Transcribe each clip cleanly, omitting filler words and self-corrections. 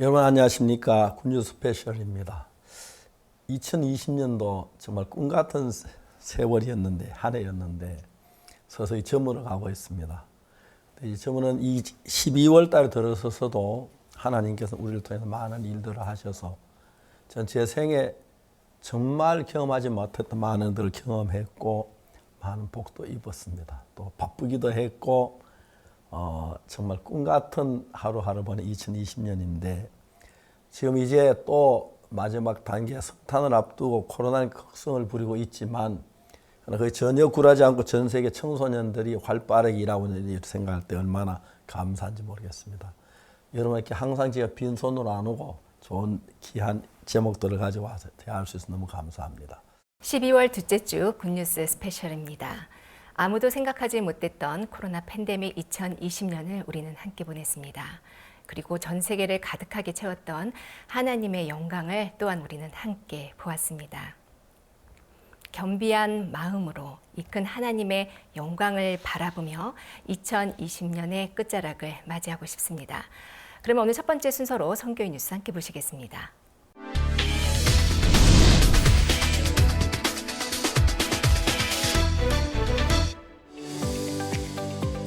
여러분 안녕하십니까. 군유 스페셜입니다. 2020년도 정말 꿈같은 세월이었는데 한 해였는데 서서히 저물어 가고 있습니다. 이 저물은 이 12월 달 들어서서도 하나님께서 우리를 통해서 많은 일들을 하셔서 전 제 생에 정말 경험하지 못했던 많은 일들을 경험했고 많은 복도 입었습니다. 또 바쁘기도 했고 정말 꿈같은 하루하루 보낸 2020년인데 지금 이제 또 마지막 단계 성탄을 앞두고 코로나는 극성을 부리고 있지만 그 전혀 굴하지 않고 전 세계 청소년들이 활발하게 일하고 있는 일을 생각할 때 얼마나 감사한지 모르겠습니다. 여러분께 항상 제가 빈손으로 안 오고 좋은 귀한 제목들을 가져와서 대화할 수 있어서 너무 감사합니다. 12월 둘째 주 굿뉴스 스페셜입니다. 아무도 생각하지 못했던 코로나 팬데믹 2020년을 우리는 함께 보냈습니다. 그리고 전 세계를 가득하게 채웠던 하나님의 영광을 또한 우리는 함께 보았습니다. 겸비한 마음으로 이 큰 하나님의 영광을 바라보며 2020년의 끝자락을 맞이하고 싶습니다. 그러면 오늘 첫 번째 순서로 선교의 뉴스 함께 보시겠습니다.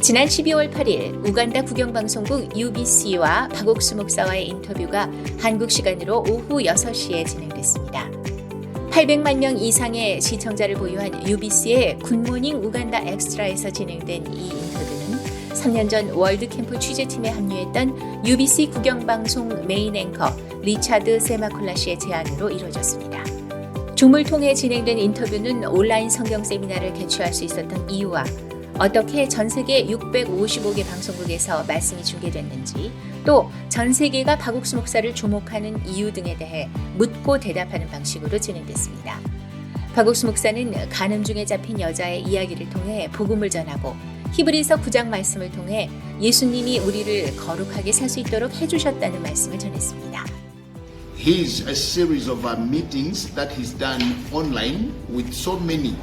지난 12월 8일 우간다 국영방송국 UBC와 박옥수 목사와의 인터뷰가 한국 시간으로 오후 6시에 진행됐습니다. 800만 명 이상의 시청자를 보유한 UBC의 굿모닝 우간다 엑스트라에서 진행된 이 인터뷰는 3년 전 월드캠프 취재팀에 합류했던 UBC 국영방송 메인 앵커 리차드 세마콜라 씨의 제안으로 이루어졌습니다. 줌을 통해 진행된 인터뷰는 온라인 성경 세미나를 개최할 수 있었던 이유와 어떻게 전 세계 655개 방송국에서 말씀이 중계됐는지, 또 전 세계가 박옥수 목사를 주목하는 이유 등에 대해 묻고 대답하는 방식으로 진행됐습니다. 박옥수 목사는 간음 중에 잡힌 여자의 이야기를 통해 복음을 전하고 히브리서 9장 말씀을 통해 예수님이 우리를 거룩하게 살 수 있도록 해주셨다는 말씀을 전했습니다. He's a series of meetings that he's done online with so many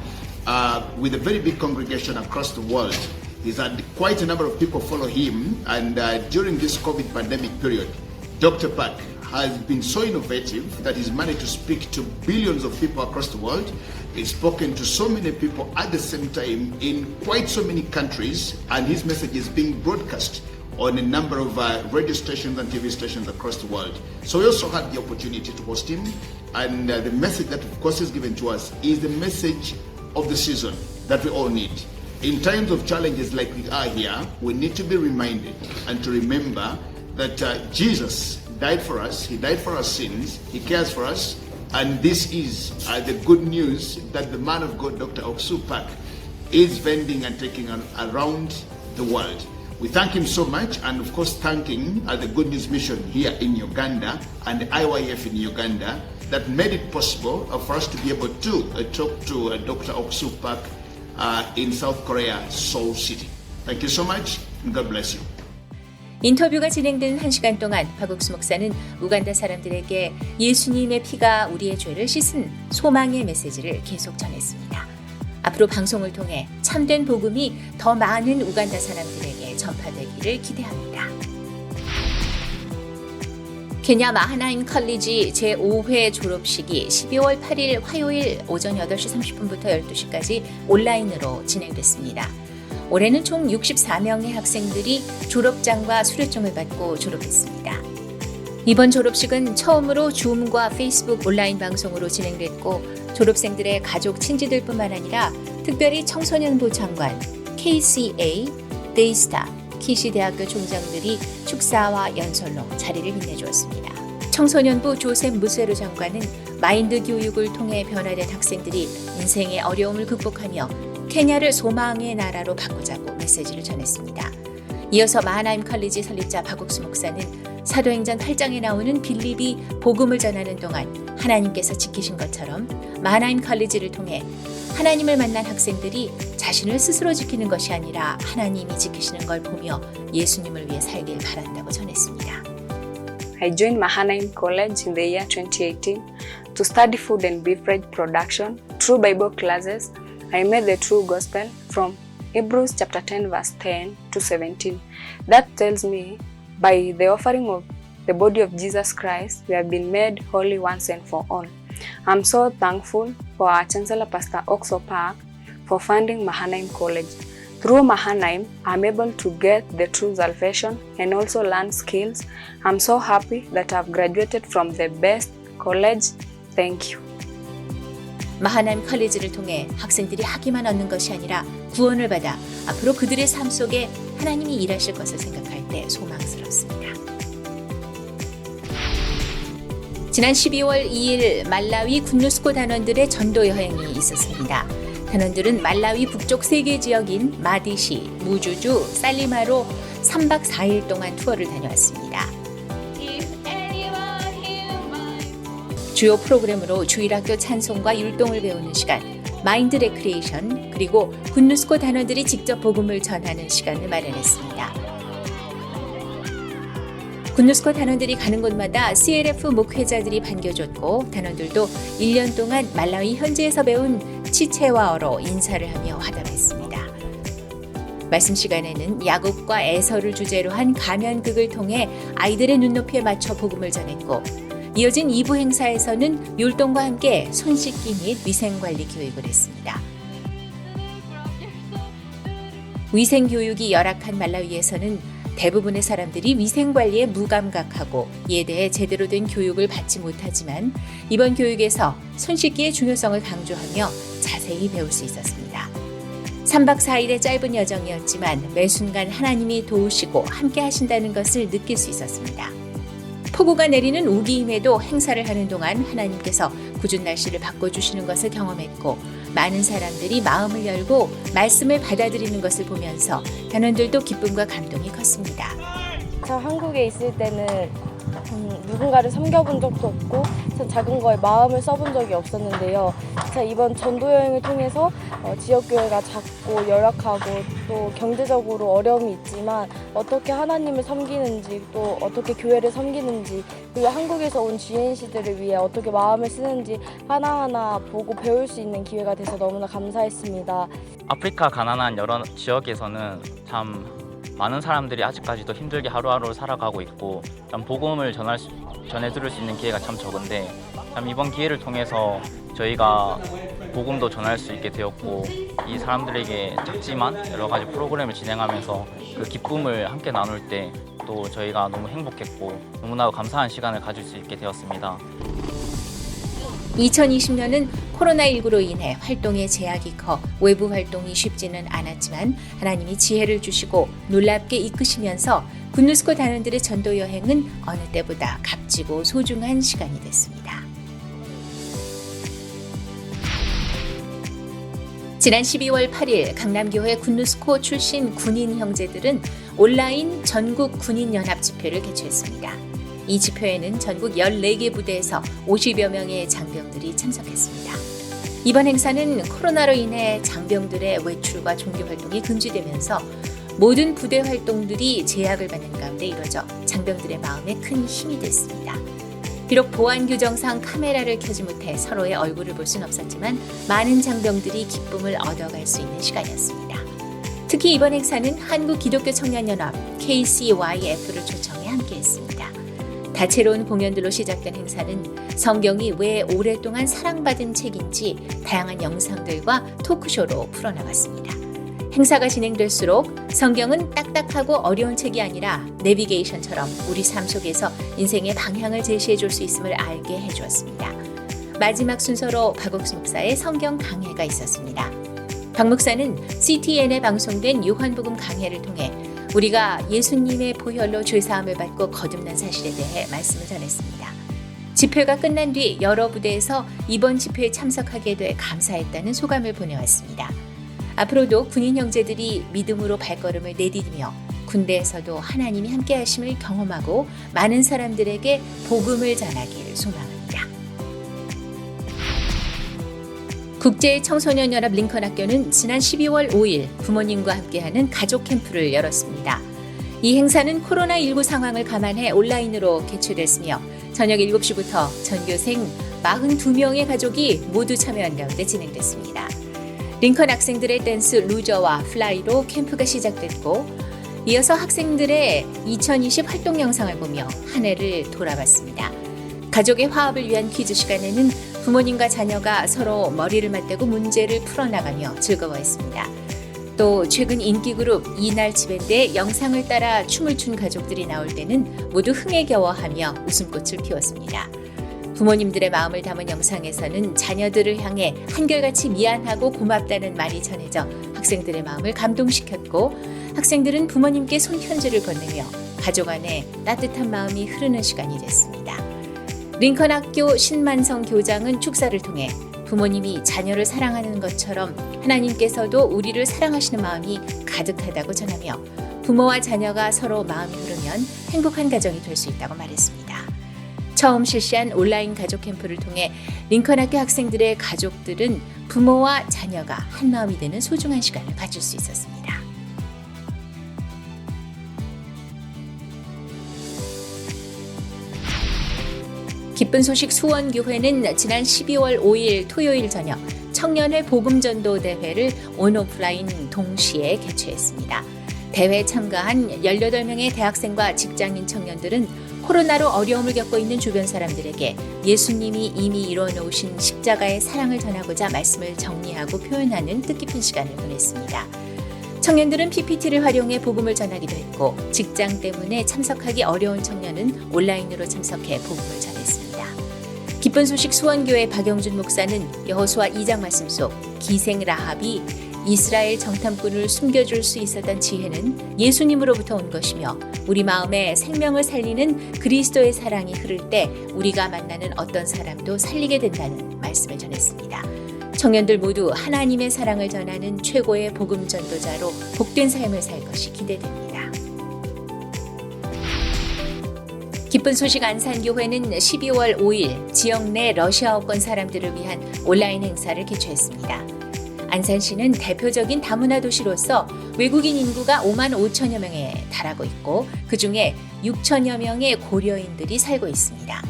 with a very big congregation across the world. He's had quite a number of people follow him, and during this COVID pandemic period, Dr. Park has been so innovative that he's managed to speak to billions of people across the world. He's spoken to so many people at the same time in quite so many countries, and his message is being broadcast on a number of radio stations and TV stations across the world. So we also had the opportunity to host him, and the message that of course is given to us is the message of the season that we all need. In times of challenges like we are here, we need to be reminded and to remember that Jesus died for us, He died for our sins, He cares for us, and this is the good news that the man of God, Dr. Oksu Park, is vending and taking around the world. We thank him so much, and of course thanking the Good News Mission here in Uganda and the IYF in Uganda that made it possible for us to be able to talk to Dr. Oksu Park in South Korea, Seoul City. Thank you so much, and God bless you. 인터뷰가 진행된 1시간 동안 박옥수 목사는 우간다 사람들에게 예수님의 피가 우리의 죄를 씻은 소망의 메시지를 계속 전했습니다. 앞으로 방송을 통해 참된 복음이 더 많은 우간다 사람들에게 전파되기를 기대합니다. 케냐 마하나임 컬리지 제5회 졸업식이 12월 8일 화요일 오전 8시 30분부터 12시까지 온라인으로 진행됐습니다. 올해는 총 64명의 학생들이 졸업장과 수료증을 받고 졸업했습니다. 이번 졸업식은 처음으로 줌과 페이스북 온라인 방송으로 진행됐고 졸업생들의 가족 친지들뿐만 아니라 특별히 청소년부 장관, KCA, 데이스타, 키시대학교 총장들이 축사와 연설로 자리를 빛내주었습니다. 청소년부 조셉 무세르 장관은 마인드 교육을 통해 변화된 학생들이 인생의 어려움을 극복하며 케냐를 소망의 나라로 바꾸자고 메시지를 전했습니다. 이어서 마하나임 컬리지 설립자 박옥수 목사는 사도행전 8장에 나오는 빌립이 복음을 전하는 동안 하나님께서 지키신 것처럼 마하나임 컬리지를 통해 하나님을 만난 학생들이 자신을 스스로 지키는 것이 아니라 하나님이 지키시는 걸 보며 예수님을 위해 살길 바란다고 전했습니다. I joined Mahanaim College in the year 2018 to study food and beverage production. Through Bible classes, I met the true gospel from Hebrews chapter 10 verse 10 to 17. That tells me by the offering of the body of Jesus Christ, we have been made holy once and for all. I'm so thankful for our Chancellor, Pastor Oxo Park, for funding Mahanaim College. Through Mahanaim, I'm able to get the true salvation and also learn skills. I'm so happy that I've graduated from the best college. Thank you. 마하나임 컬리지를 통해 학생들이 학위만 얻는 것이 아니라 구원을 받아 앞으로 그들의 삶 속에 하나님이 일하실 것을 생각할 때 소망스럽습니다. 지난 12월 2일 말라위 군누스코 단원들의 전도 여행이 있었습니다. 단원들은 말라위 북쪽 3개 지역인 마디시, 무주주, 살리마로 3박 4일 동안 투어를 다녀왔습니다. 주요 프로그램으로 주일학교 찬송과 율동을 배우는 시간, 마인드 레크리에이션, 그리고 군누스코 단원들이 직접 복음을 전하는 시간을 마련했습니다. 군누스코 단원들이 가는 곳마다 CLF 목회자들이 반겨줬고 단원들도 1년 동안 말라위 현지에서 배운 치체와어로 인사를 하며 화답했습니다. 말씀 시간에는 야곱과 에서를 주제로 한 가면극을 통해 아이들의 눈높이에 맞춰 복음을 전했고 이어진 2부 행사에서는 율동과 함께 손 씻기 및 위생관리 교육을 했습니다. 위생교육이 열악한 말라위에서는 대부분의 사람들이 위생관리에 무감각하고 이에 대해 제대로 된 교육을 받지 못하지만 이번 교육에서 손 씻기의 중요성을 강조하며 자세히 배울 수 있었습니다. 3박 4일의 짧은 여정이었지만 매 순간 하나님이 도우시고 함께 하신다는 것을 느낄 수 있었습니다. 폭우가 내리는 우기임에도 행사를 하는 동안 하나님께서 궂은 날씨를 바꿔주시는 것을 경험했고 많은 사람들이 마음을 열고 말씀을 받아들이는 것을 보면서 단원들도 기쁨과 감동이 컸습니다. 저 한국에 있을 때는 누군가를 섬겨본 적도 없고 참 작은 거에 마음을 써본 적이 없었는데요. 자, 이번 전도 여행을 통해서 지역교회가 작고 열악하고 또 경제적으로 어려움이 있지만 어떻게 하나님을 섬기는지 또 어떻게 교회를 섬기는지 그리고 한국에서 온 GNC들을 위해 어떻게 마음을 쓰는지 하나하나 보고 배울 수 있는 기회가 돼서 너무나 감사했습니다. 아프리카 가난한 여러 지역에서는 참 많은 사람들이 아직까지도 힘들게 하루하루를 살아가고 있고 참 복음을 전해 들을 수 있는 기회가 참 적은데 참 이번 기회를 통해서 저희가 복음도 전할 수 있게 되었고 이 사람들에게 작지만 여러 가지 프로그램을 진행하면서 그 기쁨을 함께 나눌 때 또 저희가 너무 행복했고 너무나 감사한 시간을 가질 수 있게 되었습니다. 2020년은 코로나19로 인해 활동의 제약이 커 외부 활동이 쉽지는 않았지만 하나님이 지혜를 주시고 놀랍게 이끄시면서 군누스코 단원들의 전도 여행은 어느 때보다 값지고 소중한 시간이 됐습니다. 지난 12월 8일 강남교회 군누스코 출신 군인 형제들은 온라인 전국 군인연합 집회를 개최했습니다. 이 집회에는 전국 14개 부대에서 50여 명의 장병들이 참석했습니다. 이번 행사는 코로나로 인해 장병들의 외출과 종교활동이 금지되면서 모든 부대 활동들이 제약을 받는 가운데 이뤄져 장병들의 마음에 큰 힘이 됐습니다. 비록 보안 규정상 카메라를 켜지 못해 서로의 얼굴을 볼 수는 없었지만 많은 장병들이 기쁨을 얻어갈 수 있는 시간이었습니다. 특히 이번 행사는 한국기독교청년연합 KCYF를 초청해 함께했습니다. 다채로운 공연들로 시작된 행사는 성경이 왜 오랫동안 사랑받은 책인지 다양한 영상들과 토크쇼로 풀어나갔습니다. 행사가 진행될수록 성경은 딱딱하고 어려운 책이 아니라 내비게이션처럼 우리 삶 속에서 인생의 방향을 제시해 줄 수 있음을 알게 해주었습니다. 마지막 순서로 박옥수 목사의 성경 강해가 있었습니다. 박 목사는 CTN에 방송된 요한복음 강해를 통해 우리가 예수님의 보혈로 죄사함을 받고 거듭난 사실에 대해 말씀을 전했습니다. 집회가 끝난 뒤 여러 부대에서 이번 집회에 참석하게 돼 감사했다는 소감을 보내왔습니다. 앞으로도 군인 형제들이 믿음으로 발걸음을 내디디며 군대에서도 하나님이 함께 하심을 경험하고 많은 사람들에게 복음을 전하길 소망합니다. 국제청소년연합 링컨학교는 지난 12월 5일 부모님과 함께하는 가족 캠프를 열었습니다. 이 행사는 코로나19 상황을 감안해 온라인으로 개최됐으며 저녁 7시부터 전교생 42명의 가족이 모두 참여한 가운데 진행됐습니다. 링컨 학생들의 댄스 루저와 플라이로 캠프가 시작됐고 이어서 학생들의 2020 활동 영상을 보며 한 해를 돌아봤습니다. 가족의 화합을 위한 퀴즈 시간에는 부모님과 자녀가 서로 머리를 맞대고 문제를 풀어나가며 즐거워했습니다. 또 최근 인기 그룹 이날치밴드의 영상을 따라 춤을 춘 가족들이 나올 때는 모두 흥에 겨워하며 웃음꽃을 피웠습니다. 부모님들의 마음을 담은 영상에서는 자녀들을 향해 한결같이 미안하고 고맙다는 말이 전해져 학생들의 마음을 감동시켰고, 학생들은 부모님께 손편지를 건네며 가족 안에 따뜻한 마음이 흐르는 시간이 됐습니다. 링컨 학교 신만성 교장은 축사를 통해 부모님이 자녀를 사랑하는 것처럼 하나님께서도 우리를 사랑하시는 마음이 가득하다고 전하며, 부모와 자녀가 서로 마음이 흐르면 행복한 가정이 될 수 있다고 말했습니다. 처음 실시한 온라인 가족 캠프를 통해 링컨 학교 학생들의 가족들은 부모와 자녀가 한마음이 되는 소중한 시간을 가질 수 있었습니다. 기쁜 소식 수원교회는 지난 12월 5일 토요일 저녁 청년회 복음전도 대회를 온오프라인 동시에 개최했습니다. 대회에 참가한 18명의 대학생과 직장인 청년들은 코로나로 어려움을 겪고 있는 주변 사람들에게 예수님이 이미 이뤄놓으신 십자가의 사랑을 전하고자 말씀을 정리하고 표현하는 뜻깊은 시간을 보냈습니다. 청년들은 PPT를 활용해 복음을 전하기도 했고, 직장 때문에 참석하기 어려운 청년은 온라인으로 참석해 복음을 전했습니다. 기쁜 소식 수원교회 박영준 목사는 여호수아 2장 말씀 속 기생 라합이 이스라엘 정탐꾼을 숨겨줄 수 있었던 지혜는 예수님으로부터 온 것이며, 우리 마음에 생명을 살리는 그리스도의 사랑이 흐를 때 우리가 만나는 어떤 사람도 살리게 된다는 말씀을 전했습니다. 청년들 모두 하나님의 사랑을 전하는 최고의 복음 전도자로 복된 삶을 살 것이 기대됩니다. 기쁜 소식 안산교회는 12월 5일 지역 내 러시아어권 사람들을 위한 온라인 행사를 개최했습니다. 안산시는 대표적인 다문화 도시로서 외국인 인구가 5만 5천여 명에 달하고 있고, 그중에 6천여 명의 고려인들이 살고 있습니다.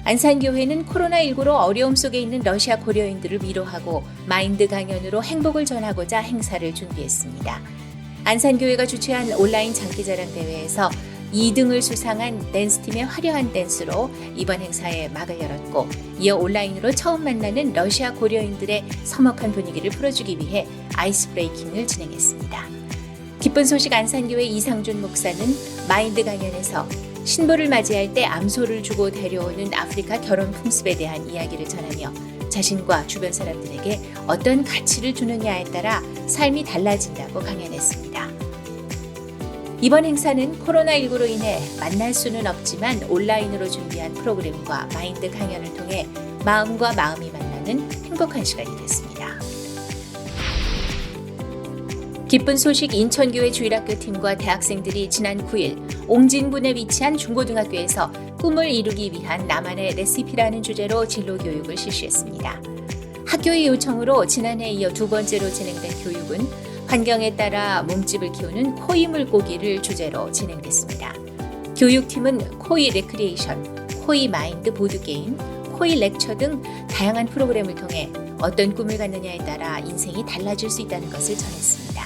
안산교회는 코로나19로 어려움 속에 있는 러시아 고려인들을 위로하고 마인드 강연으로 행복을 전하고자 행사를 준비했습니다. 안산교회가 주최한 온라인 장기자랑 대회에서 2등을 수상한 댄스팀의 화려한 댄스로 이번 행사에 막을 열었고, 이어 온라인으로 처음 만나는 러시아 고려인들의 서먹한 분위기를 풀어주기 위해 아이스 브레이킹을 진행했습니다. 기쁜 소식 안산교회 이상준 목사는 마인드 강연에서 신부를 맞이할 때 암소를 주고 데려오는 아프리카 결혼 풍습에 대한 이야기를 전하며, 자신과 주변 사람들에게 어떤 가치를 주느냐에 따라 삶이 달라진다고 강연했습니다. 이번 행사는 코로나19로 인해 만날 수는 없지만 온라인으로 준비한 프로그램과 마인드 강연을 통해 마음과 마음이 만나는 행복한 시간이 됐습니다. 기쁜 소식 인천교회 주일학교 팀과 대학생들이 지난 9일 옹진군에 위치한 중고등학교에서 꿈을 이루기 위한 나만의 레시피라는 주제로 진로 교육을 실시했습니다. 학교의 요청으로 지난해에 이어 두 번째로 진행된 교육은 환경에 따라 몸집을 키우는 코이 물고기를 주제로 진행됐습니다. 교육팀은 코이 레크리에이션, 코이 마인드 보드게임, 코이 렉처 등 다양한 프로그램을 통해 어떤 꿈을 갖느냐에 따라 인생이 달라질 수 있다는 것을 전했습니다.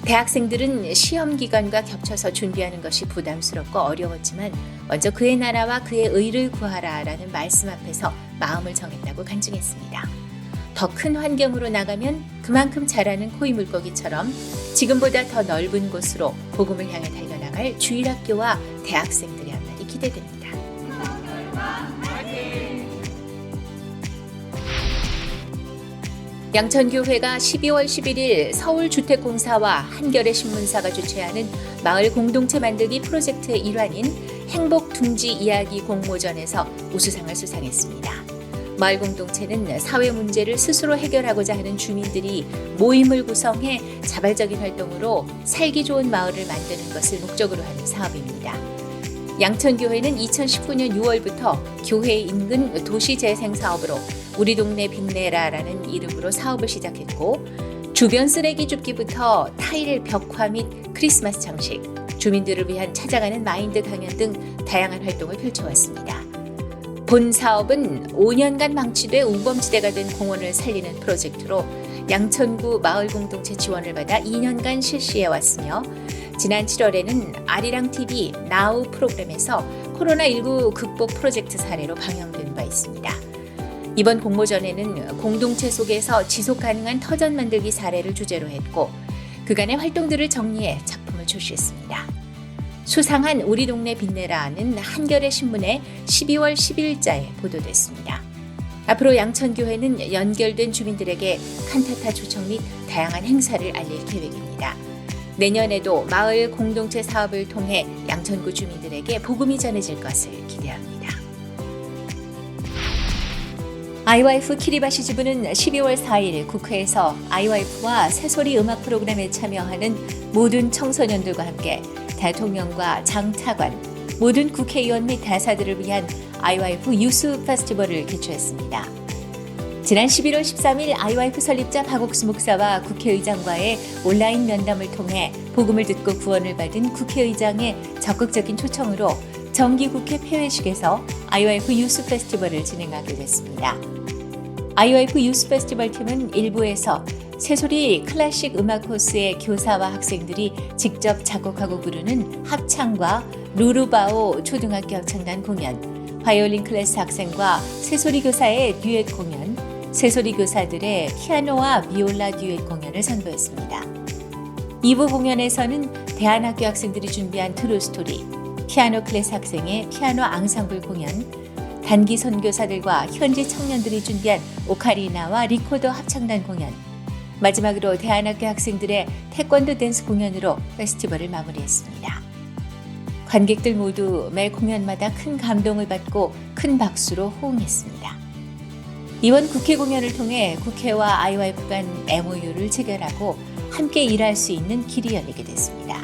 대학생들은 시험 기간과 겹쳐서 준비하는 것이 부담스럽고 어려웠지만 먼저 그의 나라와 그의 의를 구하라라는 말씀 앞에서 마음을 정했다고 간증했습니다. 더 큰 환경으로 나가면 그만큼 자라는 코이 물고기처럼 지금보다 더 넓은 곳으로 복음을 향해 달려나갈 주일학교와 대학생들의 앞날이 기대됩니다. 양천교회가 12월 11일 서울주택공사와 한겨레 신문사가 주최하는 마을 공동체 만들기 프로젝트의 일환인 행복둥지 이야기 공모전에서 우수상을 수상했습니다. 마을 공동체는 사회 문제를 스스로 해결하고자 하는 주민들이 모임을 구성해 자발적인 활동으로 살기 좋은 마을을 만드는 것을 목적으로 하는 사업입니다. 양천교회는 2019년 6월부터 교회 인근 도시재생사업으로 우리 동네 빛내라라는 이름으로 사업을 시작했고, 주변 쓰레기 줍기부터 타일 벽화 및 크리스마스 장식, 주민들을 위한 찾아가는 마인드 강연 등 다양한 활동을 펼쳐왔습니다. 본 사업은 5년간 망치돼 우범지대가 된 공원을 살리는 프로젝트로 양천구 마을 공동체 지원을 받아 2년간 실시해왔으며, 지난 7월에는 아리랑 TV 나우 프로그램에서 코로나19 극복 프로젝트 사례로 방영된 바 있습니다. 이번 공모전에는 공동체 속에서 지속 가능한 터전 만들기 사례를 주제로 했고 그간의 활동들을 정리해 작품을 출시했습니다. 수상한 우리 동네 빛내라는 한겨레 신문의 12월 10일자에 보도됐습니다. 앞으로 양천교회는 연결된 주민들에게 칸타타 초청 및 다양한 행사를 알릴 계획입니다. 내년에도 마을 공동체 사업을 통해 양천구 주민들에게 복음이 전해질 것을 기대합니다. 아이와이프 키리바시 지부는 12월 4일 국회에서 아이와이프와 새소리 음악 프로그램에 참여하는 모든 청소년들과 함께 대통령과 장차관, 모든 국회의원 및 대사들을 위한 아이와이프 유스 페스티벌을 개최했습니다. 지난 11월 13일 아이와이프 설립자 박옥수 목사와 국회의장과의 온라인 면담을 통해 복음을 듣고 구원을 받은 국회의장의 적극적인 초청으로 정기국회 폐회식에서 아이와이프 유스 페스티벌을 진행하게 됐습니다. 아이와이프 유스 페스티벌 팀은 일부에서 새소리 클래식 음악 코스의 교사와 학생들이 직접 작곡하고 부르는 합창과 루루바오 초등학교 합창단 공연, 바이올린 클래스 학생과 새소리 교사의 듀엣 공연, 새소리 교사들의 피아노와 비올라 듀엣 공연을 선보였습니다. 2부 공연에서는 대안학교 학생들이 준비한 트루스토리, 피아노 클래스 학생의 피아노 앙상블 공연, 단기 선교사들과 현지 청년들이 준비한 오카리나와 리코더 합창단 공연, 마지막으로 대안학교 학생들의 태권도 댄스 공연으로 페스티벌을 마무리했습니다. 관객들 모두 매 공연마다 큰 감동을 받고 큰 박수로 호응했습니다. 이번 국회 공연을 통해 국회와 아이와이프 간 MOU를 체결하고 함께 일할 수 있는 길이 열리게 됐습니다.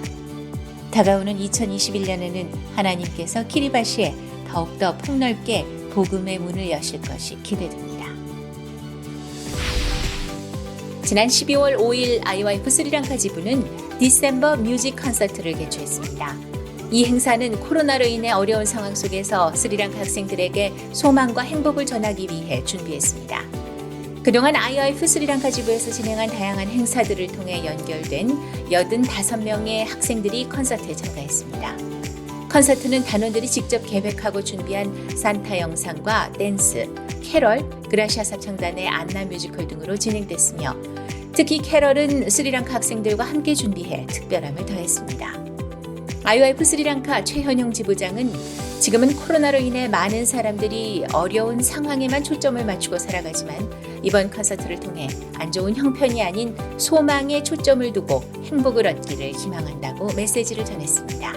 다가오는 2021년에는 하나님께서 키리바시에 더욱더 폭넓게 복음의 문을 여실 것이 기대됩니다. 지난 12월 5일 아이와이프 스리랑카 지부는 디셈버 뮤직 콘서트를 개최했습니다. 이 행사는 코로나로 인해 어려운 상황 속에서 스리랑카 학생들에게 소망과 행복을 전하기 위해 준비했습니다. 그동안 아이와이프 스리랑카 지부에서 진행한 다양한 행사들을 통해 연결된 85명의 학생들이 콘서트에 참가했습니다. 콘서트는 단원들이 직접 계획하고 준비한 산타 영상과 댄스, 캐럴, 그라시아스 합창단의 안나 뮤지컬 등으로 진행됐으며 특히 캐럴은 스리랑카 학생들과 함께 준비해 특별함을 더했습니다. 아이와이프 스리랑카 최현용 지부장은 지금은 코로나로 인해 많은 사람들이 어려운 상황에만 초점을 맞추고 살아가지만 이번 콘서트를 통해 안 좋은 형편이 아닌 소망에 초점을 두고 행복을 얻기를 희망한다고 메시지를 전했습니다.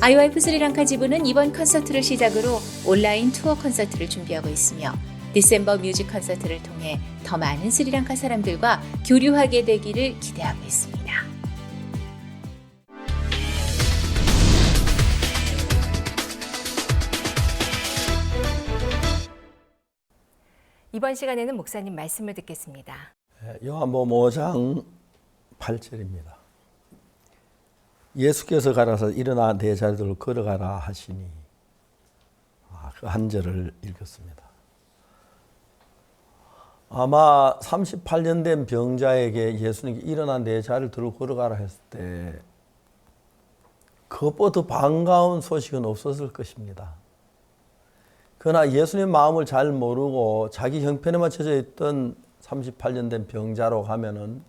아이와이프 스리랑카 지부는 이번 콘서트를 시작으로 온라인 투어 콘서트를 준비하고 있으며 디셈버 뮤직 콘서트를 통해 더 많은 스리랑카 사람들과 교류하게 되기를 기대하고 있습니다. 이번 시간에는 목사님 말씀을 듣겠습니다. 요한복음 5장 8절입니다. 예수께서 가라사 일어나 내 자리로 걸어가라 하시니 그 한 절을 읽었습니다. 아마 38년 된 병자에게 예수님께 일어나 내 자리를 들고 걸어가라 했을 때 그것보다 더 반가운 소식은 없었을 것입니다. 그러나 예수님 마음을 잘 모르고 자기 형편에만 처져 있던 38년 된 병자로 가면은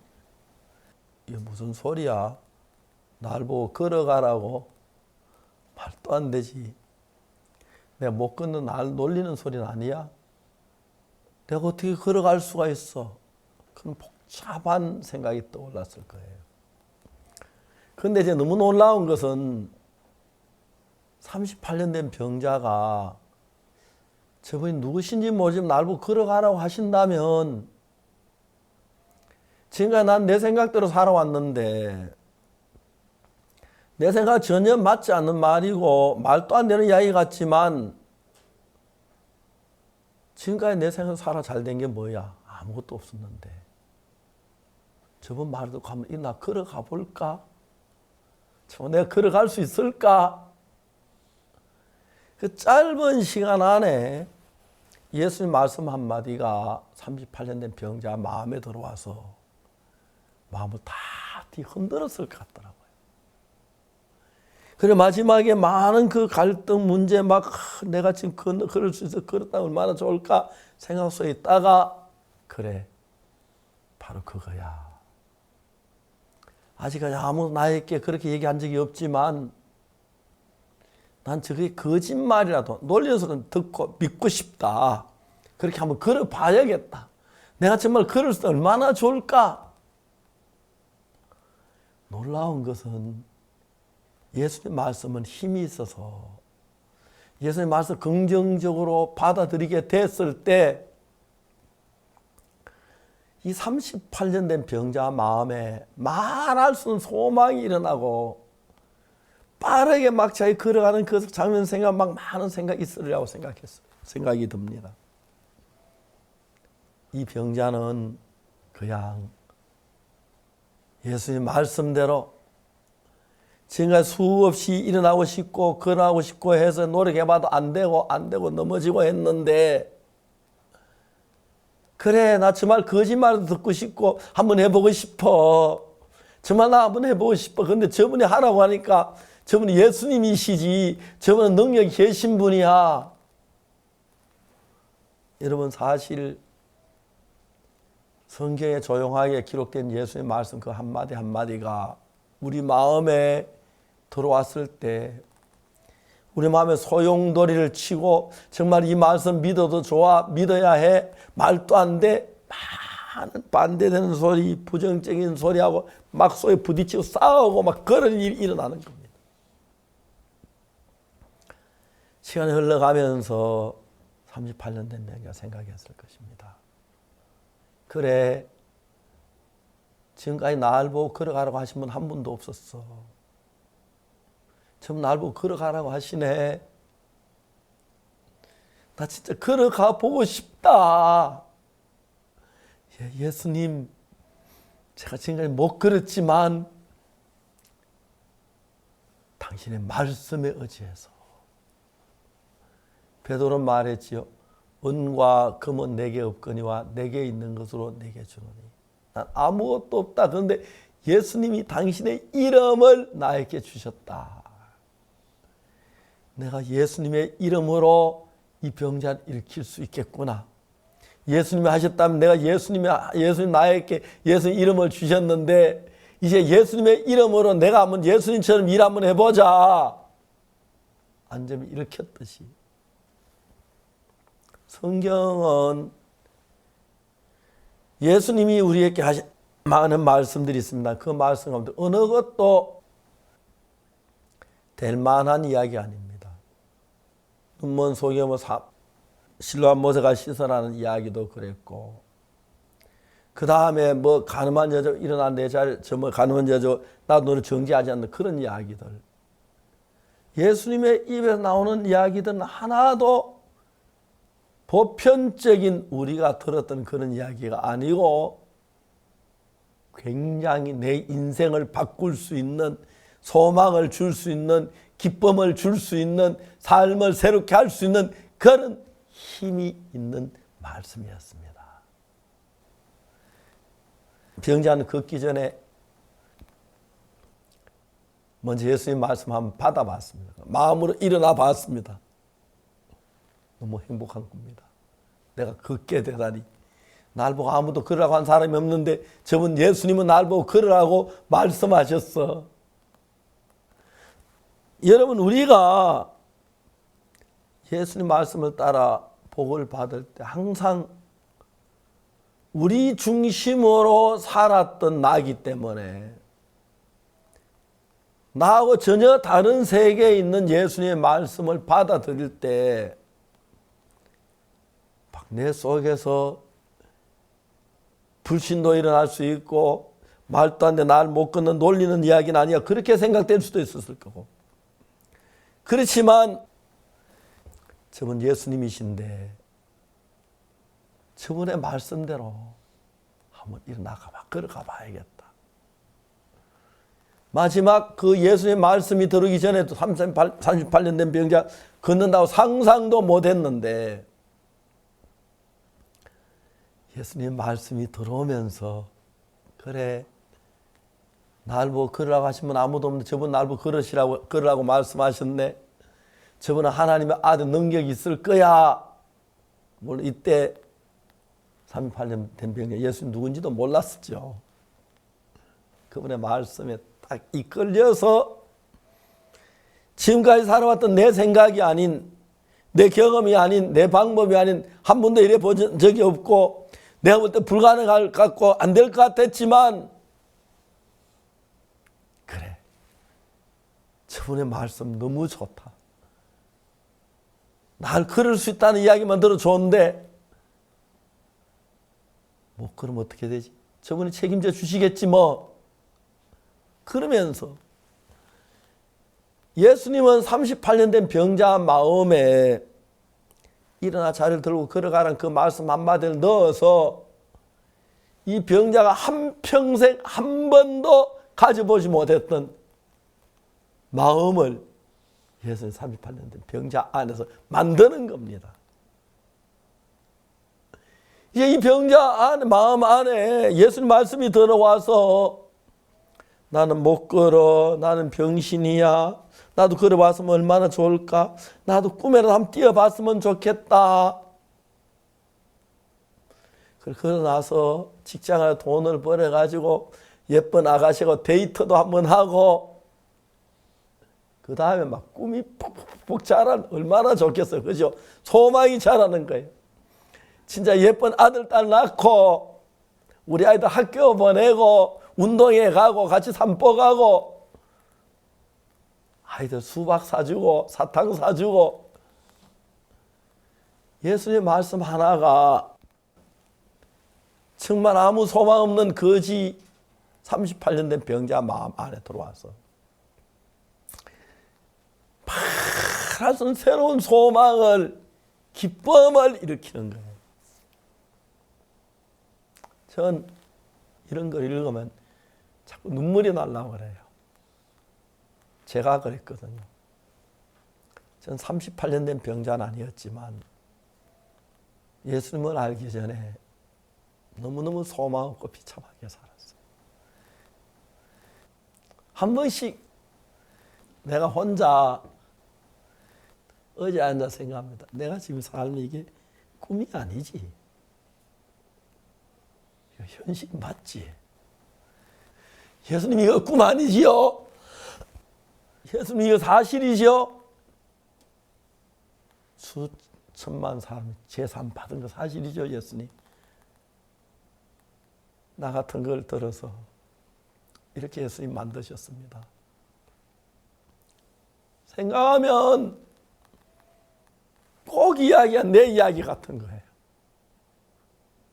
이게 무슨 소리야? 날 보고 걸어가라고? 말도 안 되지. 내가 못 걷는 날 놀리는 소리는 아니야? 내가 어떻게 걸어갈 수가 있어? 그런 복잡한 생각이 떠올랐을 거예요. 그런데 이제 너무 놀라운 것은 38년 된 병자가 저분이 누구신지 모르지만 날 보고 걸어가라고 하신다면 지금까지 난 내 생각대로 살아왔는데 내 생각 전혀 맞지 않는 말이고 말도 안 되는 이야기 같지만 지금까지 내 생각 살아 잘 된 게 뭐야? 아무것도 없었는데 저분 말 듣고 한번 나 걸어가 볼까? 내가 걸어갈 수 있을까? 그 짧은 시간 안에 예수님 말씀 한마디가 38년 된 병자 마음에 들어와서 마음을 다 흔들었을 것 같더라고요. 그래 마지막에 많은 그 갈등 문제 막 내가 지금 걸을 수 있어 걸었다 얼마나 좋을까 생각 속에 있다가 그래 바로 그거야. 아직까지 아무 나에게 그렇게 얘기한 적이 없지만 난 저게 거짓말이라도 논리에서는 듣고 믿고 싶다. 그렇게 한번 걸어봐야겠다. 내가 정말 걸을 수 얼마나 좋을까. 놀라운 것은 예수님 말씀은 힘이 있어서 예수님 말씀 긍정적으로 받아들이게 됐을 때 이 38년 된 병자 마음에 말할 수 없는 소망이 일어나고 빠르게 막 자기 걸어가는 그 장면 생각 막 많은 생각이 있으리라고 생각했어요. 생각이 듭니다. 이 병자는 그냥 예수님 말씀대로 지금까지 수없이 일어나고 싶고 걸어가고 싶고 해서 노력해봐도 안 되고 넘어지고 했는데 그래 나 정말 거짓말도 듣고 싶고 한번 해보고 싶어. 정말 나 한번 해보고 싶어. 근데 저분이 하라고 하니까 저분이 예수님이시지 저분은 능력이 계신 분이야. 여러분 사실 성경에 조용하게 기록된 예수의 말씀 그 한마디 한마디가 우리 마음에 들어왔을 때 우리 마음에 소용돌이를 치고 정말 이 말씀 믿어도 좋아 믿어야 해 말도 안 돼 많은 반대되는 소리 부정적인 소리하고 막 속에 부딪히고 싸우고 막 그런 일이 일어나는 겁니다. 시간이 흘러가면서 38년 된 병자가 생각했을 것입니다. 그래 지금까지 나를 보고 걸어가라고 하신 분 한 분도 없었어. 지금 나를 보고 걸어가라고 하시네. 나 진짜 걸어가 보고 싶다. 예수님 제가 지금까지 못 걸었지만 당신의 말씀에 의지해서 베드로는 말했지요. 은과 금은 내게 없거니와 내게 있는 것으로 내게 주노니 난 아무것도 없다. 그런데 예수님이 당신의 이름을 나에게 주셨다. 내가 예수님의 이름으로 이 병자를 일으킬 수 있겠구나. 예수님이 하셨다면 내가 예수님 나에게 예수님 이름을 주셨는데 이제 예수님의 이름으로 내가 한번 예수님처럼 일 한번 해보자. 안점이 일으켰듯이 성경은 예수님이 우리에게 하신 많은 말씀들이 있습니다. 그 말씀 가운데 어느 것도 될 만한 이야기 아닙니다. 눈먼 소경을 실로암 모세가 씻어라는 이야기도 그랬고 그 다음에 뭐 가늠한 여자 일어난 내 자를 가늠한 여자 나 너를 정죄하지 않는 그런 이야기들 예수님의 입에서 나오는 이야기들은 하나도 보편적인 우리가 들었던 그런 이야기가 아니고 굉장히 내 인생을 바꿀 수 있는 소망을 줄 수 있는 기쁨을 줄 수 있는 삶을 새롭게 할 수 있는 그런 힘이 있는 말씀이었습니다. 병자는 걷기 전에 먼저 예수님 말씀 한번 받아봤습니다. 마음으로 일어나 봤습니다. 너무 행복한 겁니다. 내가 걷게 되다니. 날 보고 아무도 걸으라고 한 사람이 없는데 저분 예수님은 날 보고 걸으라고 말씀하셨어. 여러분 우리가 예수님 말씀을 따라 복을 받을 때 항상 우리 중심으로 살았던 나이기 때문에 나하고 전혀 다른 세계에 있는 예수님의 말씀을 받아들일 때 내 속에서 불신도 일어날 수 있고 말도 안 돼 날 못 걷는 놀리는 이야기는 아니야 그렇게 생각될 수도 있었을 거고 그렇지만 저분 예수님이신데 저분의 말씀대로 한번 일어나가 걸어가 봐야겠다. 마지막 그 예수님의 말씀이 들어오기 전에도 38년 된 병자 걷는다고 상상도 못했는데 예수님 말씀이 들어오면서 그래 날 보고 걸으라고 하시면 아무도 없는데 저분 날 보고 걸으라고 말씀하셨네. 저분은 하나님의 아들 능력이 있을 거야. 물론 이때 38년 된 병자 예수님 누군지도 몰랐었죠. 그분의 말씀에 딱 이끌려서 지금까지 살아왔던 내 생각이 아닌, 내 경험이 아닌, 내 방법이 아닌, 한 번도 이래 본 적이 없고 내가 볼 때 불가능할 것 같고 안 될 것 같았지만, 그래, 저분의 말씀 너무 좋다. 날 걸을 수 있다는 이야기만 들어 좋은데 뭐 그럼 어떻게 되지? 저분이 책임져 주시겠지 뭐. 그러면서 예수님은 38년 된 병자 마음에 일어나 자리를 들고 걸어가라는 그 말씀 한마디를 넣어서 이 병자가 한평생 한 번도 가져보지 못했던 마음을 예수님 38년 된 병자 안에서 만드는 겁니다. 이제 이 병자 안에, 마음 안에 예수님 말씀이 들어와서 나는 못 걸어, 나는 병신이야, 나도 걸어봤으면 얼마나 좋을까, 나도 꿈에라도 한번 뛰어봤으면 좋겠다. 그러고 나서 직장에 돈을 벌어가지고 예쁜 아가씨하고 데이트도 한번 하고, 그 다음에 막 꿈이 푹푹 자라는, 얼마나 좋겠어요. 그죠? 소망이 자라는 거예요. 진짜 예쁜 아들, 딸 낳고, 우리 아이들 학교 보내고, 운동회 가고, 같이 산보 가고, 아이들 수박 사주고, 사탕 사주고, 예수님 말씀 하나가 정말 아무 소망 없는 거지 38년 된 병자 마음 안에 들어와서 파란 새로운 소망을, 기쁨을 일으키는 거예요. 전 이런 걸 읽으면 자꾸 눈물이 날라고 그래요. 제가 그랬거든요. 전 38년 된 병자는 아니었지만 예수님을 알기 전에 너무너무 소망 없고 비참하게 살았어요. 한 번씩 내가 혼자 어제 앉아 생각합니다. 내가 지금 삶이 이게 꿈이 아니지. 이거 현실 맞지? 예수님 이거 꿈 아니지요? 예수님 이거 사실이지요? 수천만 사람이 재산 받은 거 사실이죠, 예수님? 나 같은 걸 들어서 이렇게 예수님 만드셨습니다. 생각하면 꼭 이야기가 내 이야기 같은 거예요.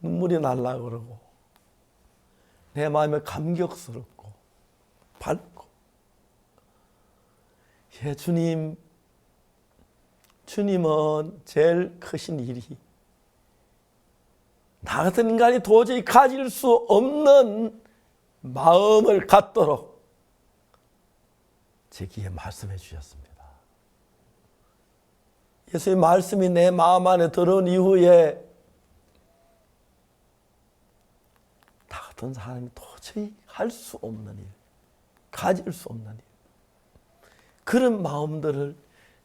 눈물이 날라 그러고 내 마음에 감격스럽고 밝고, 예, 주님은 제일 크신 일이 나 같은 인간이 도저히 가질 수 없는 마음을 갖도록 제 귀에 말씀해 주셨습니다. 예수의 말씀이 내 마음 안에 들어온 이후에 나 같은 사람이 도저히 할 수 없는 일, 가질 수 없는 일, 그런 마음들을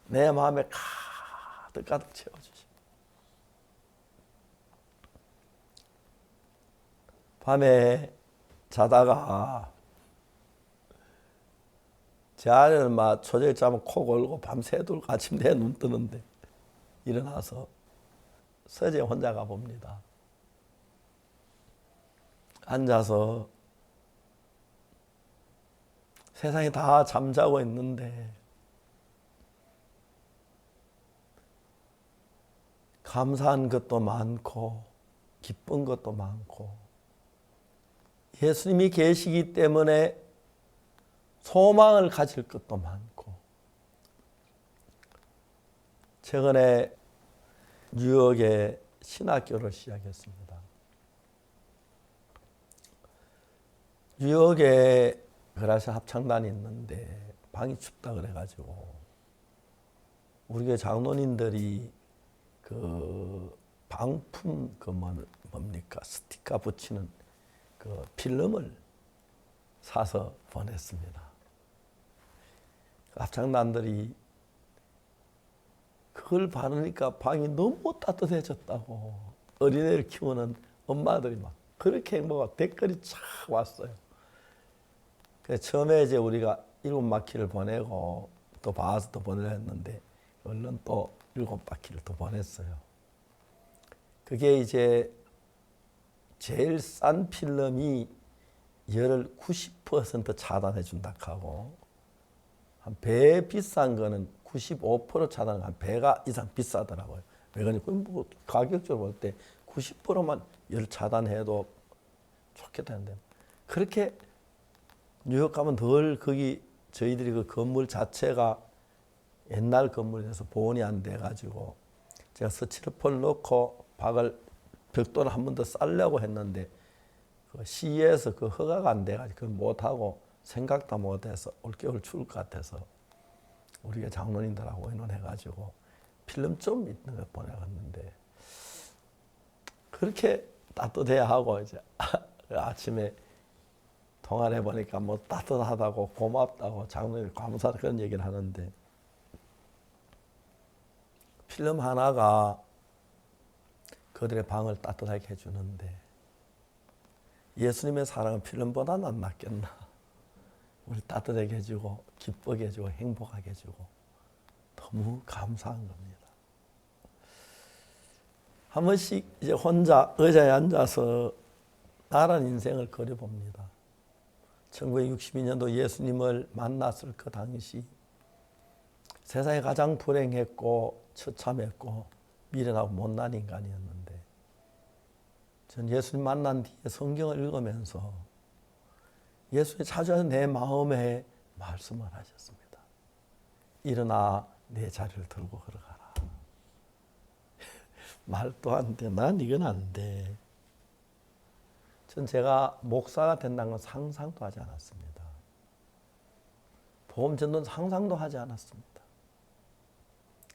내 마음에 가득 채워주십니다. 밤에 자다가 제 아내는 막 초저녁 자면 코 골고 밤새도록 아침 내 눈 뜨는데 일어나서 서재 혼자 가봅니다. 앉아서 세상이 다 잠자고 있는데 감사한 것도 많고 기쁜 것도 많고 예수님이 계시기 때문에 소망을 가질 것도 많고, 최근에 뉴욕에 신학교를 시작했습니다. 뉴욕에 그라시아 합창단이 있는데 방이 춥다 그래가지고 우리 교회 장로님들이 그 방품 뭡니까 스티커 붙이는 그 필름을 사서 보냈습니다. 합창단들이 그걸 받으니까 방이 너무 따뜻해졌다고 어린애를 키우는 엄마들이 막 그렇게 행복하고 댓글이 쫙 왔어요. 그래서 처음에 이제 우리가 7바퀴를 보내고 또 봐서 또 보내려 했는데 얼른 또 7바퀴를 또 보냈어요. 그게 이제 제일 싼 필름이 열을 90% 차단해 준다 하고 한 배 비싼 거는 95% 차단하고 한 배가 이상 비싸더라고요. 왜 그러냐면 뭐 가격적으로 볼 때 90%만 열 차단해도 좋겠다는데 그렇게 뉴욕 가면 덜 거기 저희들이 그 건물 자체가 옛날 건물에서 보온이 안 돼가지고 제가 스티로폼 넣고 박을 벽돌을 한 번 더 쌀려고 했는데 그 시에서 그 허가가 안 돼가지고 그걸 못하고 생각도 못해서 올겨울 추울 것 같아서 우리가 장로님들하고 의논해가지고 필름 좀 있는 거 보내갔는데 그렇게 따뜻해야 하고 이제 아침에 통화를 해보니까 뭐 따뜻하다고 고맙다고 장로님 감사하다 그런 얘기를 하는데 필름 하나가 그들의 방을 따뜻하게 해주는데 예수님의 사랑은 필름보다는 안 낫겠나. 우리 따뜻하게 해주고 기쁘게 해주고 행복하게 해주고 너무 감사한 겁니다. 한 번씩 이제 혼자 의자에 앉아서 나란 인생을 그려봅니다. 1962년도 예수님을 만났을 그 당시 세상에 가장 불행했고 처참했고 미련하고 못난 인간이었는데 전 예수님 만난 뒤에 성경을 읽으면서 예수님이 찾아서 내 마음에 말씀을 하셨습니다. 일어나 내 자리를 들고 걸어가라. 말도 안 돼. 난 이건 안 돼. 전 제가 목사가 된다는 건 상상도 하지 않았습니다. 보험 전도는 상상도 하지 않았습니다.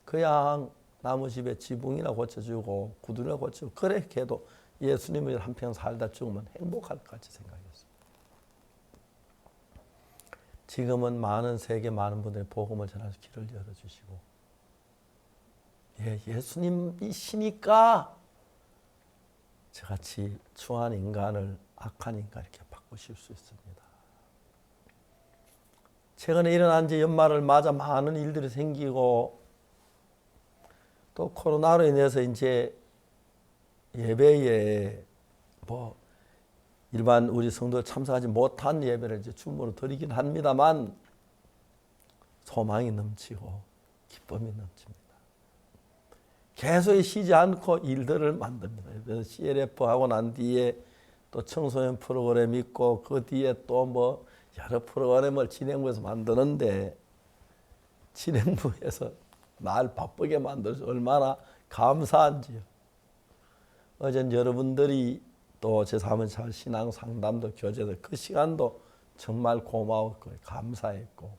그냥 나무 집에 지붕이나 고쳐주고 구두나 고쳐주고 그렇게 해도 예수님을 한평 살다 죽으면 행복할 것 같이 생각했어요. 지금은 세계 많은 분들이 복음을 전할 길을 열어주시고 예수님이시니까 저같이 추한 인간을 악한 인간 이렇게 바꾸실 수 있습니다. 최근에 일어난 지 연말을 맞아 많은 일들이 생기고 또 코로나로 인해서 이제 예배에 일반 우리 성도 참석하지 못한 예배를 이제 줌으로 드리긴 합니다만 소망이 넘치고 기쁨이 넘칩니다. 계속 쉬지 않고 일들을 만듭니다. 그래서 CLF 하고 난 뒤에 또 청소년 프로그램 있고 그 뒤에 또 여러 프로그램을 진행부에서 만드는데 진행부에서 날 바쁘게 만들어서 얼마나 감사한지요. 어젠 여러분들이 또 제 사무실 신앙 상담도 교제도 그 시간도 정말 고마웠고 감사했고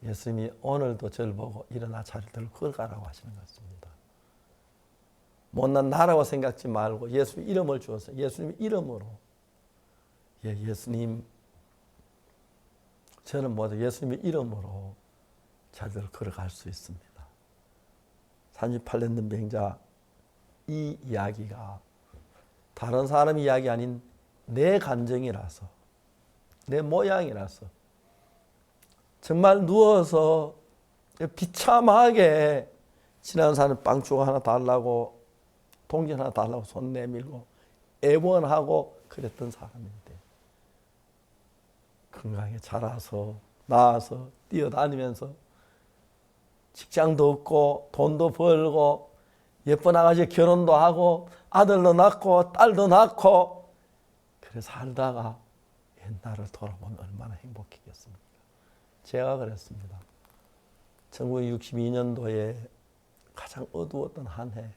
예수님이 오늘도 저를 보고 일어나 자리를 들고 걸어가라고 하시는 것 같습니다. 못난 나라고 생각지 말고 예수님 이름을 주어서 예수님 이름으로 예수님 저는 모두 예수님의 이름으로 자리를 걸어갈 수 있습니다. 38년 된 병자 이 이야기가 다른 사람 이야기 아닌 내 감정이라서 내 모양이라서 정말 누워서 비참하게 지나가는 사람 빵주가 하나 달라고 동전 하나 달라고 손 내밀고 애원하고 그랬던 사람인데 건강에 자라서 나와서 뛰어다니면서 직장도 얻고 돈도 벌고 예쁜 아가씨 결혼도 하고 아들도 낳고 딸도 낳고 그래 살다가 옛날을 돌아보면 얼마나 행복했겠습니까? 제가 그랬습니다. 1962년도에 가장 어두웠던 한 해,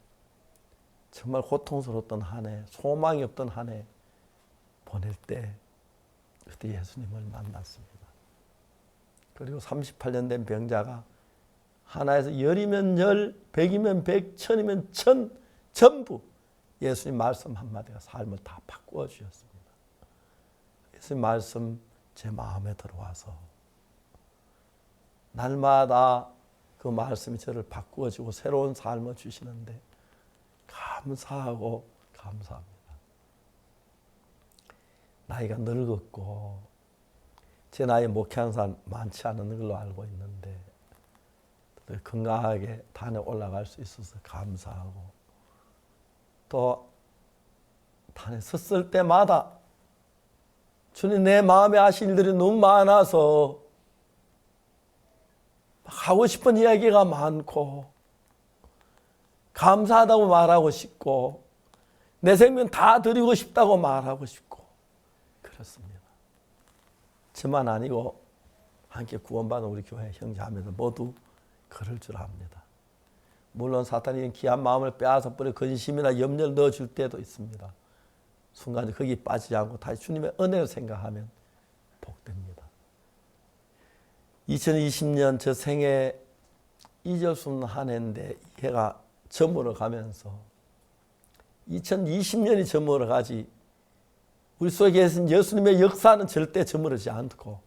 정말 고통스러웠던 한 해, 소망이 없던 한 해 보낼 때 그때 예수님을 만났습니다. 그리고 38년 된 병자가 하나에서 열이면 열, 백이면 백, 천이면 천, 전부 예수님 말씀 한마디가 삶을 다 바꾸어 주셨습니다. 예수님 말씀 제 마음에 들어와서 날마다 그 말씀이 저를 바꾸어주고 새로운 삶을 주시는데 감사하고 감사합니다. 나이가 늙었고 제 나이 목회하는 사람 많지 않은 걸로 알고 있는데 건강하게 단에 올라갈 수 있어서 감사하고 또 단에 섰을 때마다 주님 내 마음에 하실 일들이 너무 많아서 하고 싶은 이야기가 많고 감사하다고 말하고 싶고 내 생명 다 드리고 싶다고 말하고 싶고 그렇습니다. 저만 아니고 함께 구원받은 우리 교회 형제자매들 모두 그럴 줄 압니다. 물론 사탄이 귀한 마음을 빼앗아 버려 근심이나 염려를 넣어줄 때도 있습니다. 순간 거기 빠지지 않고 다시 주님의 은혜를 생각하면 복됩니다. 2020년 저 생애 잊을 수 없는 한 해인데 이 해가 저물어 가면서 2020년이 저물어 가지 우리 속에 계신 예수님의 역사는 절대 저물지 않고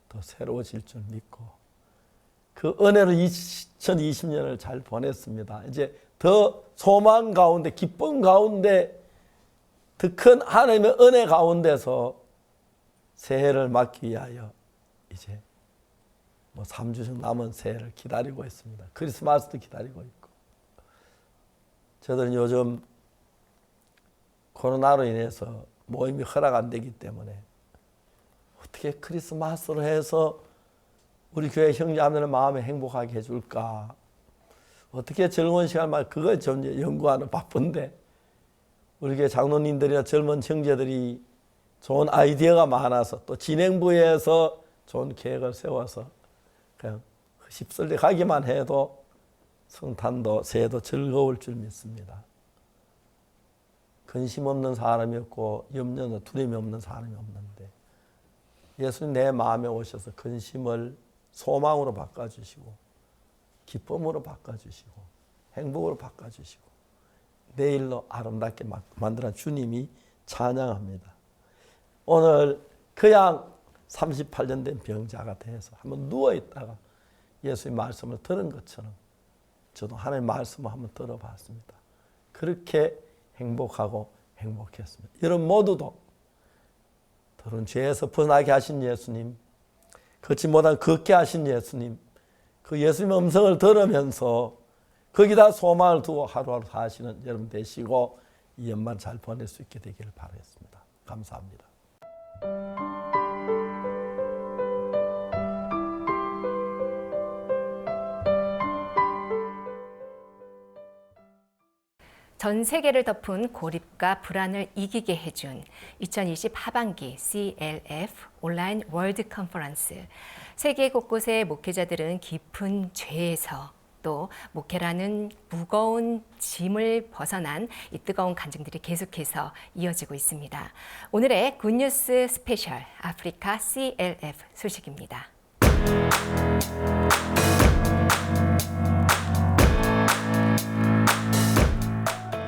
더 새로워질 줄 믿고 그 은혜로 2020년을 잘 보냈습니다. 이제 더 소망 가운데 기쁨 가운데 더 큰 하나님의 은혜 가운데서 새해를 맞기 위하여 이제 3주씩 남은 새해를 기다리고 있습니다. 크리스마스도 기다리고 있고 저들은 요즘 코로나로 인해서 모임이 허락 안 되기 때문에 어떻게 크리스마스로 해서 우리 교회 형제자매들 마음에 행복하게 해줄까 어떻게 즐거운 시간을 그걸 좀 연구하는 바쁜데 우리 교회 장로님들이나 젊은 형제들이 좋은 아이디어가 많아서 또 진행부에서 좋은 계획을 세워서 그냥 휩쓸려 가기만 해도 성탄도 새해도 즐거울 줄 믿습니다. 근심 없는 사람이 없고 염려나 두려움이 없는 사람이 없는데 예수님 내 마음에 오셔서 근심을 소망으로 바꿔주시고 기쁨으로 바꿔주시고 행복으로 바꿔주시고 내일로 아름답게 만드는 주님이 찬양합니다. 오늘 그냥 38년 된 병자가 돼서 한번 누워있다가 예수의 말씀을 들은 것처럼 저도 하나님의 말씀을 한번 들어봤습니다. 그렇게 행복하고 행복했습니다. 여러분 모두도 더러운 죄에서 벗어나게 하신 예수님, 걷지 못한 걷게 하신 예수님, 그 예수님의 음성을 들으면서 거기다 소망을 두고 하루하루 사시는 여러분 되시고 이 연말 잘 보낼 수 있게 되기를 바라겠습니다. 감사합니다. 전 세계를 덮은 고립과 불안을 이기게 해준 2020 하반기 CLF 온라인 월드 컨퍼런스. 세계 곳곳의 목회자들은 깊은 죄에서 또 목회라는 무거운 짐을 벗어난 이 뜨거운 간증들이 계속해서 이어지고 있습니다. 오늘의 굿뉴스 스페셜 아프리카 CLF 소식입니다.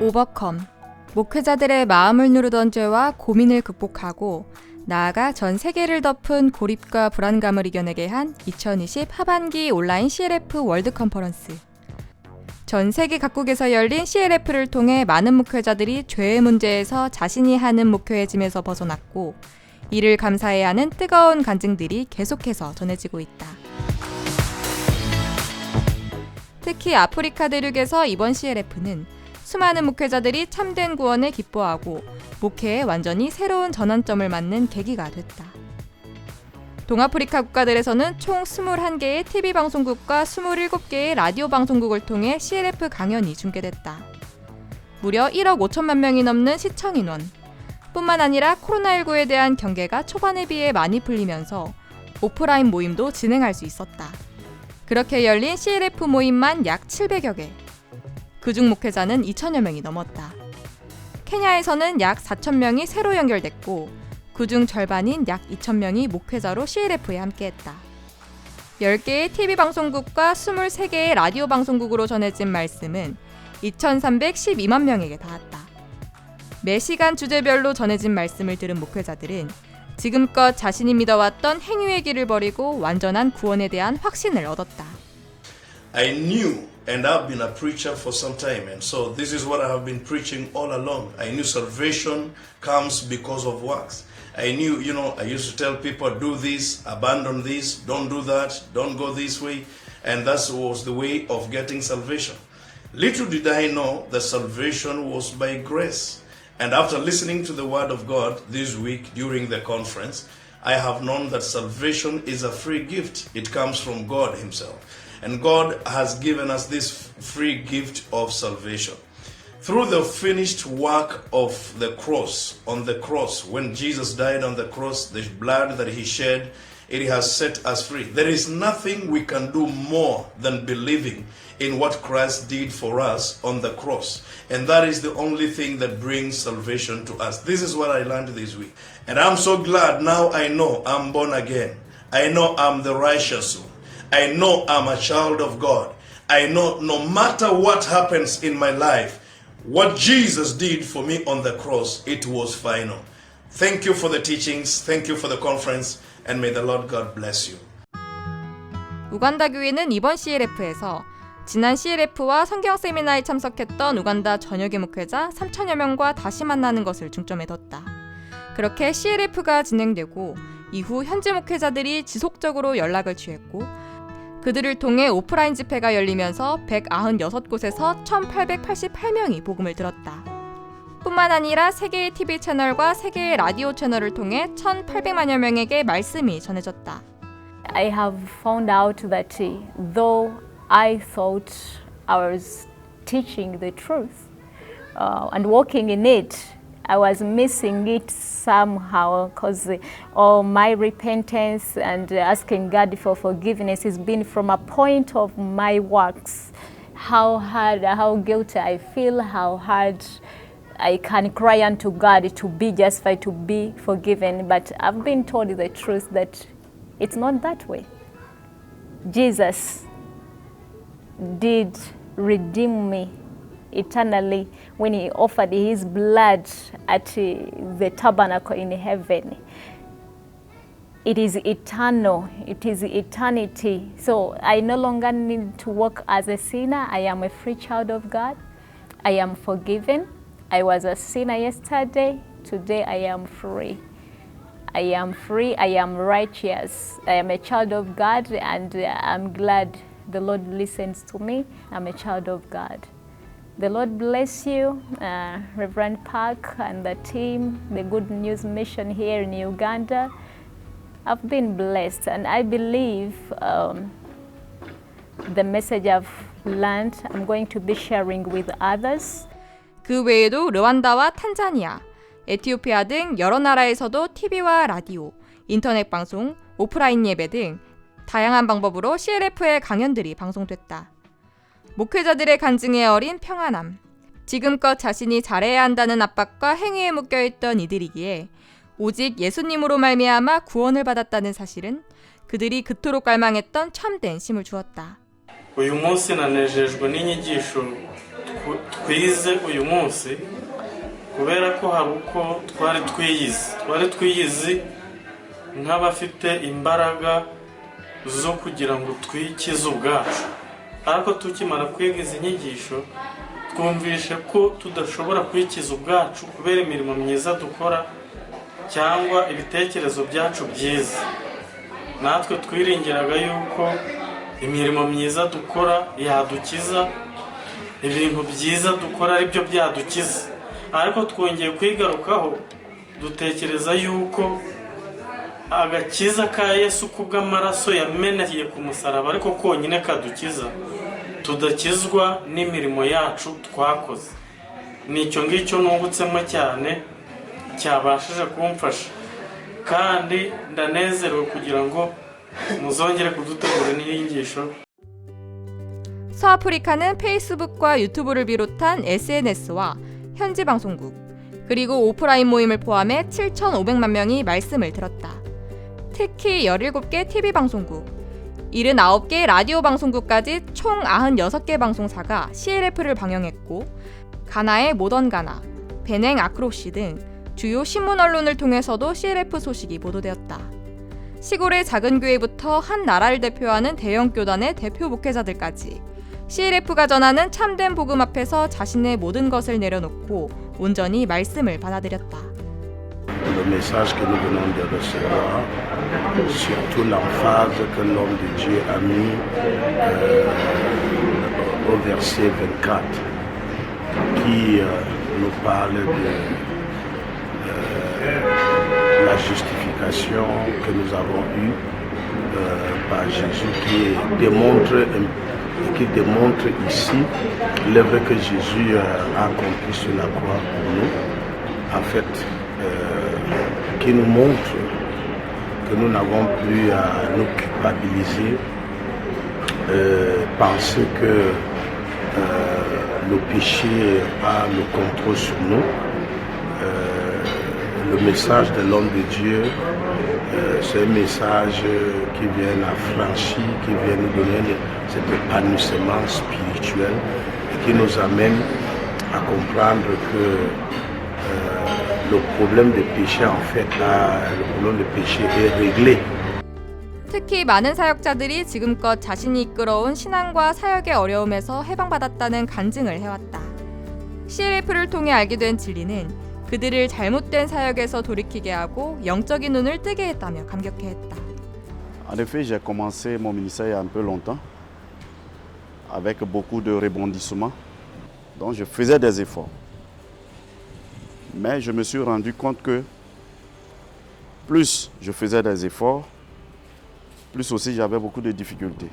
오버컴, 목회자들의 마음을 누르던 죄와 고민을 극복하고 나아가 전 세계를 덮은 고립과 불안감을 이겨내게 한 2020 하반기 온라인 CLF 월드 컨퍼런스. 전 세계 각국에서 열린 CLF를 통해 많은 목회자들이 죄의 문제에서 자신이 하는 목회의 짐에서 벗어났고 이를 감사해야 하는 뜨거운 간증들이 계속해서 전해지고 있다. 특히 아프리카 대륙에서 이번 CLF는 수많은 목회자들이 참된 구원에 기뻐하고 목회에 완전히 새로운 전환점을 맞는 계기가 됐다. 동아프리카 국가들에서는 총 21개의 TV 방송국과 27개의 라디오 방송국을 통해 CLF 강연이 중계됐다. 무려 1억 5천만 명이 넘는 시청 인원. 뿐만 아니라 코로나19에 대한 경계가 초반에 비해 많이 풀리면서 오프라인 모임도 진행할 수 있었다. 그렇게 열린 CLF 모임만 약 700여 개. 그중 목회자는 2천여 명이 넘었다. 케냐에서는 약 4천 명이 새로 연결됐고 그중 절반인 약 2천 명이 목회자로 CLF에 함께했다. 10개의 TV 방송국과 23개의 라디오 방송국으로 전해진 말씀은 2,312만 명에게 닿았다. 매 시간 주제별로 전해진 말씀을 들은 목회자들은 지금껏 자신이 믿어왔던 행위의 길을 버리고 완전한 구원에 대한 확신을 얻었다. I knew, and I've been a preacher for some time, and so this is what I have been preaching all along. I knew salvation comes because of works. I knew, I used to tell people, do this, abandon this, don't do that, don't go this way, and that was the way of getting salvation. Little did I know that salvation was by grace. And after listening to the word of God this week during the conference, I have known that salvation is a free gift. It comes from God Himself. And God has given us this free gift of salvation. Through the finished work of the cross, on the cross, when Jesus died on the cross, the blood that He shed, it has set us free. There is nothing we can do more than believing in what Christ did for us on the cross. And that is the only thing that brings salvation to us. This is what I learned this week. And I'm so glad now I know I'm born again. I know I'm the righteous one. I know I'm a child of God. I know no matter what happens in my life, what Jesus did for me on the cross, it was final. Thank you for the teachings. Thank you for the conference. And may the Lord God bless you. 우간다 교회는 이번 CLF에서 지난 CLF와 성경 세미나에 참석했던 우간다 전역의 목회자 3,000여 명과 다시 만나는 것을 중점에 뒀다. 그렇게 CLF가 진행되고 이후 현지 목회자들이 지속적으로 연락을 취했고 그들을 통해 오프라인 집회가 열리면서 196곳에서 1,888명이 복음을 들었다. 뿐만 아니라 3개의 TV 채널과 3개의 라디오 채널을 통해 1,800만여 명에게 말씀이 전해졌다. I have found out that though I thought I was teaching the truth and walking in it, I was missing it somehow because all my repentance and asking God for forgiveness has been from a point of my works, how hard, how guilty I feel, how hard I can cry unto God to be justified, to be forgiven. But I've been told the truth that it's not that way. Jesus did redeem me eternally when He offered His blood at the tabernacle in heaven. It is eternal. It is eternity. So I no longer need to walk as a sinner. I am a free child of God. I am forgiven. I was a sinner yesterday. Today I am free. I am free. I am righteous. I am a child of God, and I'm glad the Lord listens to me. I'm a child of God. The Lord bless you, Reverend Park and the team, the Good News Mission here in Uganda. I've been blessed, and I believe the message I've learned, I'm going to be sharing with others. 그 외에도 르완다와 탄자니아, 에티오피아 등 여러 나라에서도 TV와 라디오, 인터넷 방송, 오프라인 예배 등 다양한 방법으로 CLF의 강연들이 방송됐다. 목회자들의 간증에 어린 평안함, 지금껏 자신이 잘해야 한다는 압박과 행위에 묶여있던 이들이기에 오직 예수님으로 말미암아 구원을 받았다는 사실은 그들이 그토록 갈망했던 참된 힘을 주었다. uyu munsi nanejejwe n'inyigisho twize uyu munsi kubera ko hari uko twari twiyizi nk'abafite imbaraga zo kugira ngo twikize ubwacu, ariko tukimara kwiga izi nyigisho twumvishe ko tudashobora kwikiza ubwacu kubera imirimo myiza dukora cyangwa ibitekerezo byacu byiza. Natwe twiringiraga yuko imirimo myiza dukora yadukiza, ibintu byiza dukora ari byo byadukiza, ariko twongeye kwigarukaho dutekereza yuko agakiza ka Yesu kubw'amaraso yameneye ku musaraba ariko konyine kadukiza, tudakizwa n'imirimo yacu twakoze. Nicyo ngicyo nungutsemo cyane cyabashije kumfasha, kandi ndanezerewe kugira ngo muzongere kudutegura n'inyigisho. 서아프리카는 페이스북과 유튜브를 비롯한 SNS와 현지 방송국, 그리고 오프라인 모임을 포함해 7,500만 명이 말씀을 들었다. 특히 17개 TV 방송국, 79개 라디오 방송국까지 총 96개 방송사가 CLF를 방영했고 가나의 모던 가나, 베냉 아크로시 등 주요 신문 언론을 통해서도 CLF 소식이 보도되었다. 시골의 작은 교회부터 한 나라를 대표하는 대형 교단의 대표 목회자들까지 CLF가 전하는 참된 복음 앞에서 자신의 모든 것을 내려놓고 온전히 말씀을 받아들였다. Le message que nous venons de recevoir, surtout l'emphase que l'homme de Dieu a mis au verset 24, qui nous parle de la justification que nous avons eue par Jésus, qui démontre ici l'œuvre que Jésus a accomplie sur la croix pour nous, en fait, qui nous montre que nous n'avons plus à nous culpabiliser, penser que le péché a le contrôle sur nous. Le message de l'homme de Dieu, c'est un message qui vient affranchir, qui vient nous donner cet épanouissement spirituel et qui nous amène à comprendre que le problème de péché, en fait, le problème de péché est réglé. 특히 많은 사역자들이 지금껏 자신이 이끌어온 신앙과 사역의 어려움에서 해방받았다는 간증을 해왔다. CLF를 통해 알게 된 진리는 그들을 잘못된 사역에서 돌이키게 하고 영적인 눈을 뜨게 했다며 감격해했다. En effet, j'ai commencé mon ministère il y a un peu longtemps, avec beaucoup de rebondissements. Donc je faisais des efforts. Mais je me suis rendu compte que plus je faisais des efforts, plus aussi j'avais beaucoup de difficultés.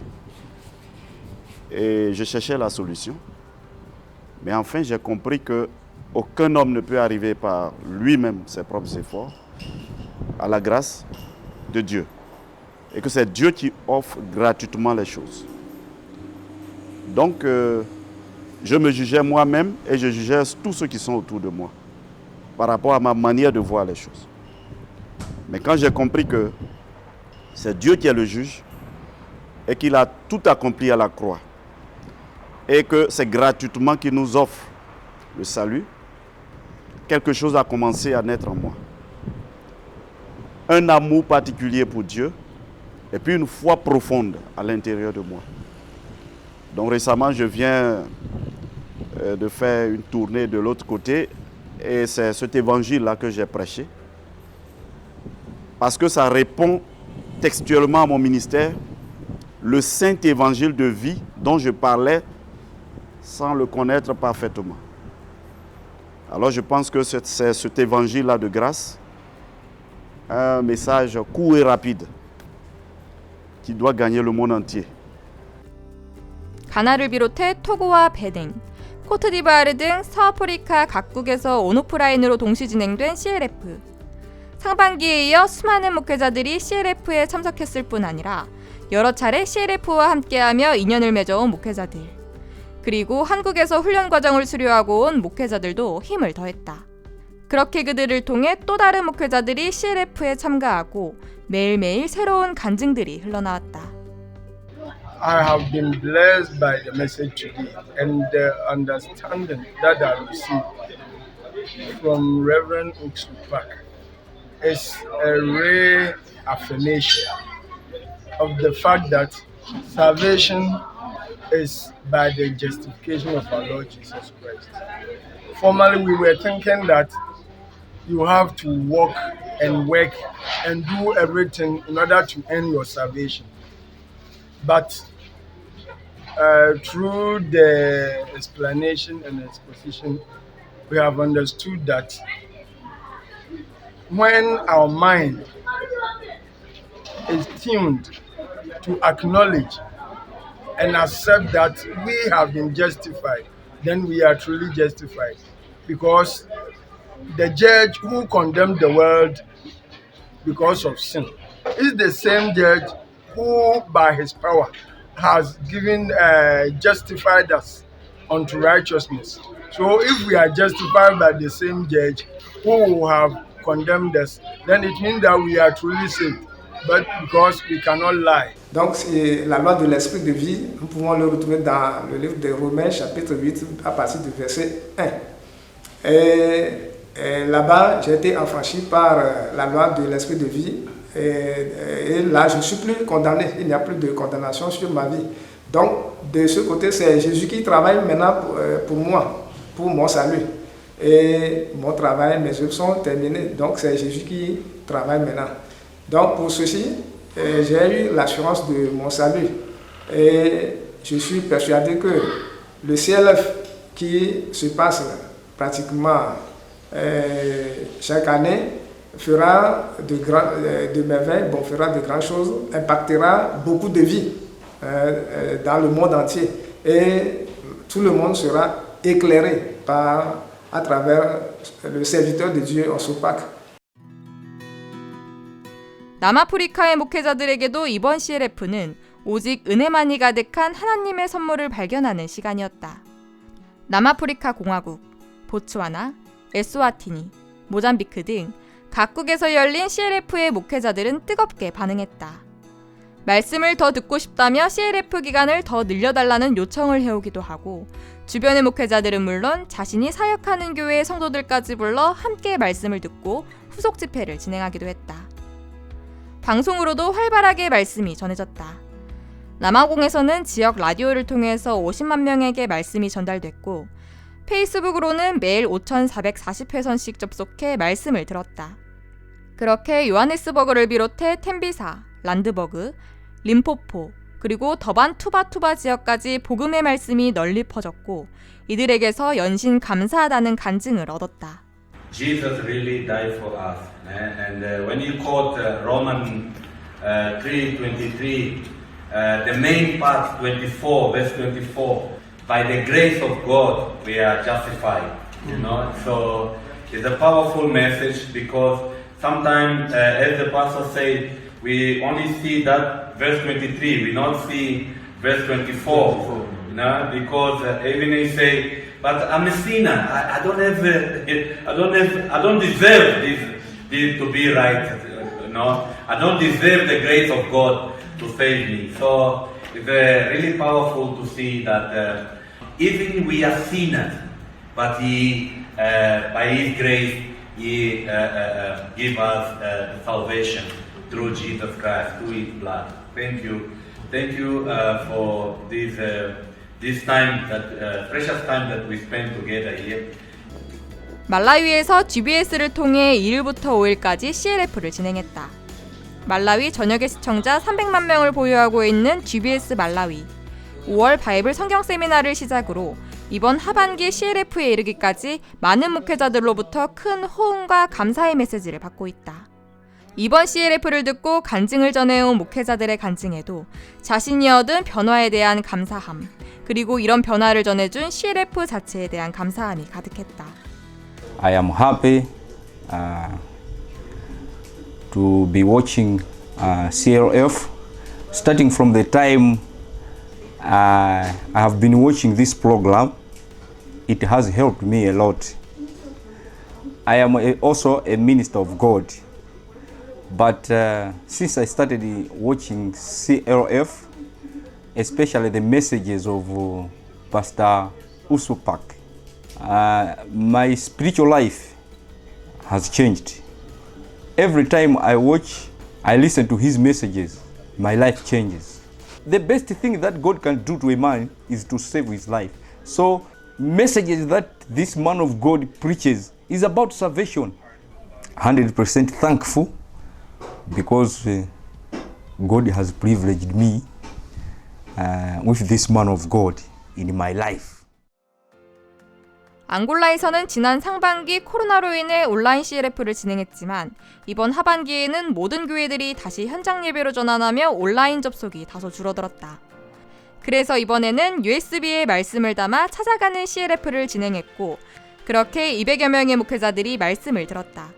Et je cherchais la solution. Mais enfin, j'ai compris qu'aucun homme ne peut arriver par lui-même ses propres efforts à la grâce de Dieu. Et que c'est Dieu qui offre gratuitement les choses. Donc, je me jugeais moi-même et je jugeais tous ceux qui sont autour de moi par rapport à ma manière de voir les choses. Mais quand j'ai compris que c'est Dieu qui est le juge et qu'il a tout accompli à la croix et que c'est gratuitement qu'il nous offre le salut, quelque chose a commencé à naître en moi. Un amour particulier pour Dieu et puis une foi profonde à l'intérieur de moi. Donc récemment, je viens de faire une tournée de l'autre côté et c'est cet évangile-là que j'ai prêché parce que ça répond textuellement à mon ministère, le saint évangile de vie dont je parlais sans le connaître parfaitement. Alors je pense que c'est cet évangile-là de grâce, un message court et rapide qui doit gagner le monde entier. 가나를 비롯해 토고와 베닝, 코트디부아르 등 서아프리카 각국에서 온오프라인으로 동시 진행된 CLF. 상반기에 이어 수많은 목회자들이 CLF에 참석했을 뿐 아니라 여러 차례 CLF와 함께하며 인연을 맺어온 목회자들. 그리고 한국에서 훈련 과정을 수료하고 온 목회자들도 힘을 더했다. 그렇게 그들을 통해 또 다른 목회자들이 CLF에 참가하고 매일매일 새로운 간증들이 흘러나왔다. I have been blessed by the message today and the understanding that I received from Reverend Oxley Park. Is a rare affirmation of the fact that salvation is by the justification of our Lord Jesus Christ. Formerly, we were thinking that you have to walk and work and do everything in order to earn your salvation. But through the explanation and exposition, we have understood that when our mind is tuned to acknowledge and accept that we have been justified, then we are truly justified. Because the judge who condemned the world because of sin is the same judge who, by his power, has justified us unto righteousness. So if we are justified by the same judge who will have condemned us, then it means that we are truly saved, but because we cannot lie. Donc c'est la loi de l'esprit de vie, nous pouvons le retrouver dans le livre de Romains chapitre 8 à partir du verset 1. Et Et là-bas, j'ai été affranchi par la loi de l'esprit de vie. Et là, je ne suis plus condamné. Il n'y a plus de condamnation sur ma vie. Donc, de ce côté, c'est Jésus qui travaille maintenant pour moi, pour mon salut. Et mon travail, mes œuvres sont terminées. Donc, c'est Jésus qui travaille maintenant. Donc, pour ceci, j'ai eu l'assurance de mon salut. Et je suis persuadé que le CLF qui se passe pratiquement chaque année fera de merveilles, fera de grandes choses, impactera beaucoup de vies dans le monde entier. Et tout le monde sera éclairé à travers le serviteur de Dieu Osopak. 남아프리카의 목회자들에게도 이번 CLF는 오직 은혜만이 가득한 하나님의 선물을 발견하는 시간이었다. 남아프리카 공화국, 보츠와나, 에스와티니, 모잠비크 등 각국에서 열린 CLF의 목회자들은 뜨겁게 반응했다. 말씀을 더 듣고 싶다며 CLF 기간을 더 늘려달라는 요청을 해오기도 하고 주변의 목회자들은 물론 자신이 사역하는 교회의 성도들까지 불러 함께 말씀을 듣고 후속 집회를 진행하기도 했다. 방송으로도 활발하게 말씀이 전해졌다. 남아공에서는 지역 라디오를 통해서 50만 명에게 말씀이 전달됐고 페이스북으로는 매일 5,440회선씩 접속해 말씀을 들었다. 그렇게 요하네스버그를 비롯해 템비사, 란드버그, 림포포, 그리고 더반 투바투바 지역까지 복음의 말씀이 널리 퍼졌고 이들에게서 연신 감사하다는 간증을 얻었다. Jesus really died for us. And when you quote Romans 3:23, the main part, 24, verse 24, by the grace of God we are justified. You know, so it's a powerful message because sometimes, as the pastor said, we only see that verse 23. We don't see verse 24. You know, because even they say, but I'm a sinner. I don't deserve this to be right. You know, I don't deserve the grace of God to save me. So it's really powerful to see that even we are sinners, but He, by His grace, He give us salvation through Jesus Christ, through His blood. Thank you for this time, that precious time that we spend together here. 말라위에서 GBS를 통해 2일부터 5일까지 CLF를 진행했다. 말라위 전역의 시청자 300만 명을 보유하고 있는 GBS 말라위. 5월 바이블 성경 세미나를 시작으로 이번 하반기 CLF에 이르기까지 많은 목회자들로부터 큰 호응과 감사의 메시지를 받고 있다. 이번 CLF를 듣고 간증을 전해온 목회자들의 간증에도 자신이 얻은 변화에 대한 감사함, 그리고 이런 변화를 전해준 CLF 자체에 대한 감사함이 가득했다. I am happy to be watching CLF starting from the time I have been watching this program. It has helped me a lot. I am also a minister of God. But since I started watching CLF, especially the messages of Pastor Usupak, my spiritual life has changed. Every time I listen to his messages, my life changes. The best thing that God can do to a man is to save his life. So, messages that this man of God preaches is about salvation. 100% thankful because God has privileged me with this man of God in my life. 앙골라에서는 지난 상반기 코로나로 인해 온라인 CLF를 진행했지만 이번 하반기에는 모든 교회들이 다시 현장 예배로 전환하며 온라인 접속이 다소 줄어들었다. 그래서 이번에는 USB에 말씀을 담아 찾아가는 CLF를 진행했고 그렇게 200여 명의 목회자들이 말씀을 들었다.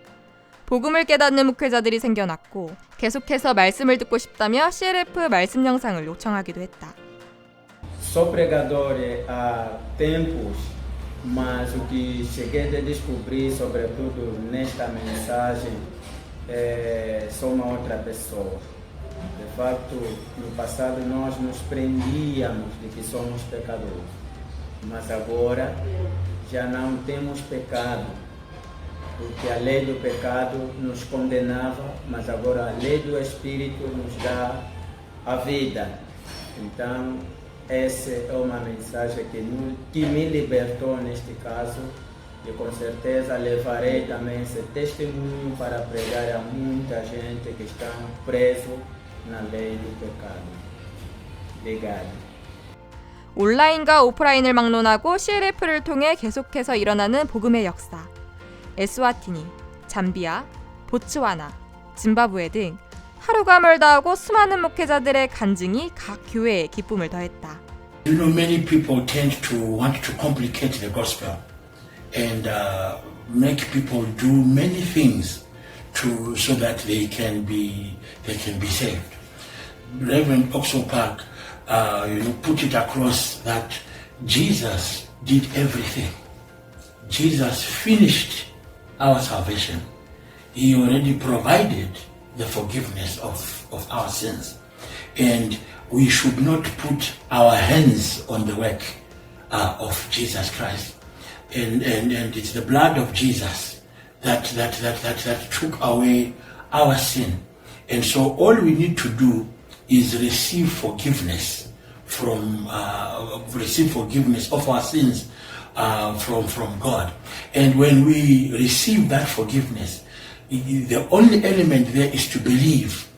복음을 깨닫는 목회자들이 생겨났고 계속해서 말씀을 듣고 싶다며 CLF 말씀 영상을 요청하기도 했다. Sou pregador há tempos, mas o que cheguei a descobrir, sobretudo nesta mensagem, sou uma outra pessoa. De fato, no passado nós nos prendíamos de que somos pecadores, mas agora já não temos pecado, porque a lei do pecado nos condenava, mas agora a lei do Espírito nos dá a vida. Então, essa é uma mensagem que me libertou neste caso, e com certeza levarei também esse testemunho para pregar a muita gente que está preso na lei do pecado. Obrigado. 온라인과 오프라인을 막론하고 CLF를 통해 계속해서 일어나는 복음의 역사. 에스와티니, 잠비아, 보츠와나, 짐바브웨 등 하루가 멀다 하고 수많은 목회자들의 간증이 각 교회에 기쁨을 더했다. You know, many people tend to want to complicate the gospel and make people do many things so that they can be saved. Reverend Oxford Park, put it across that Jesus did everything. Jesus finished our salvation. He already provided the forgiveness of our sins. And we should not put our hands on the work of Jesus Christ. And it's the blood of Jesus that took away our sin. And so all we need to do is receive forgiveness of our sins from God. And when we receive that forgiveness, the only element there is to believe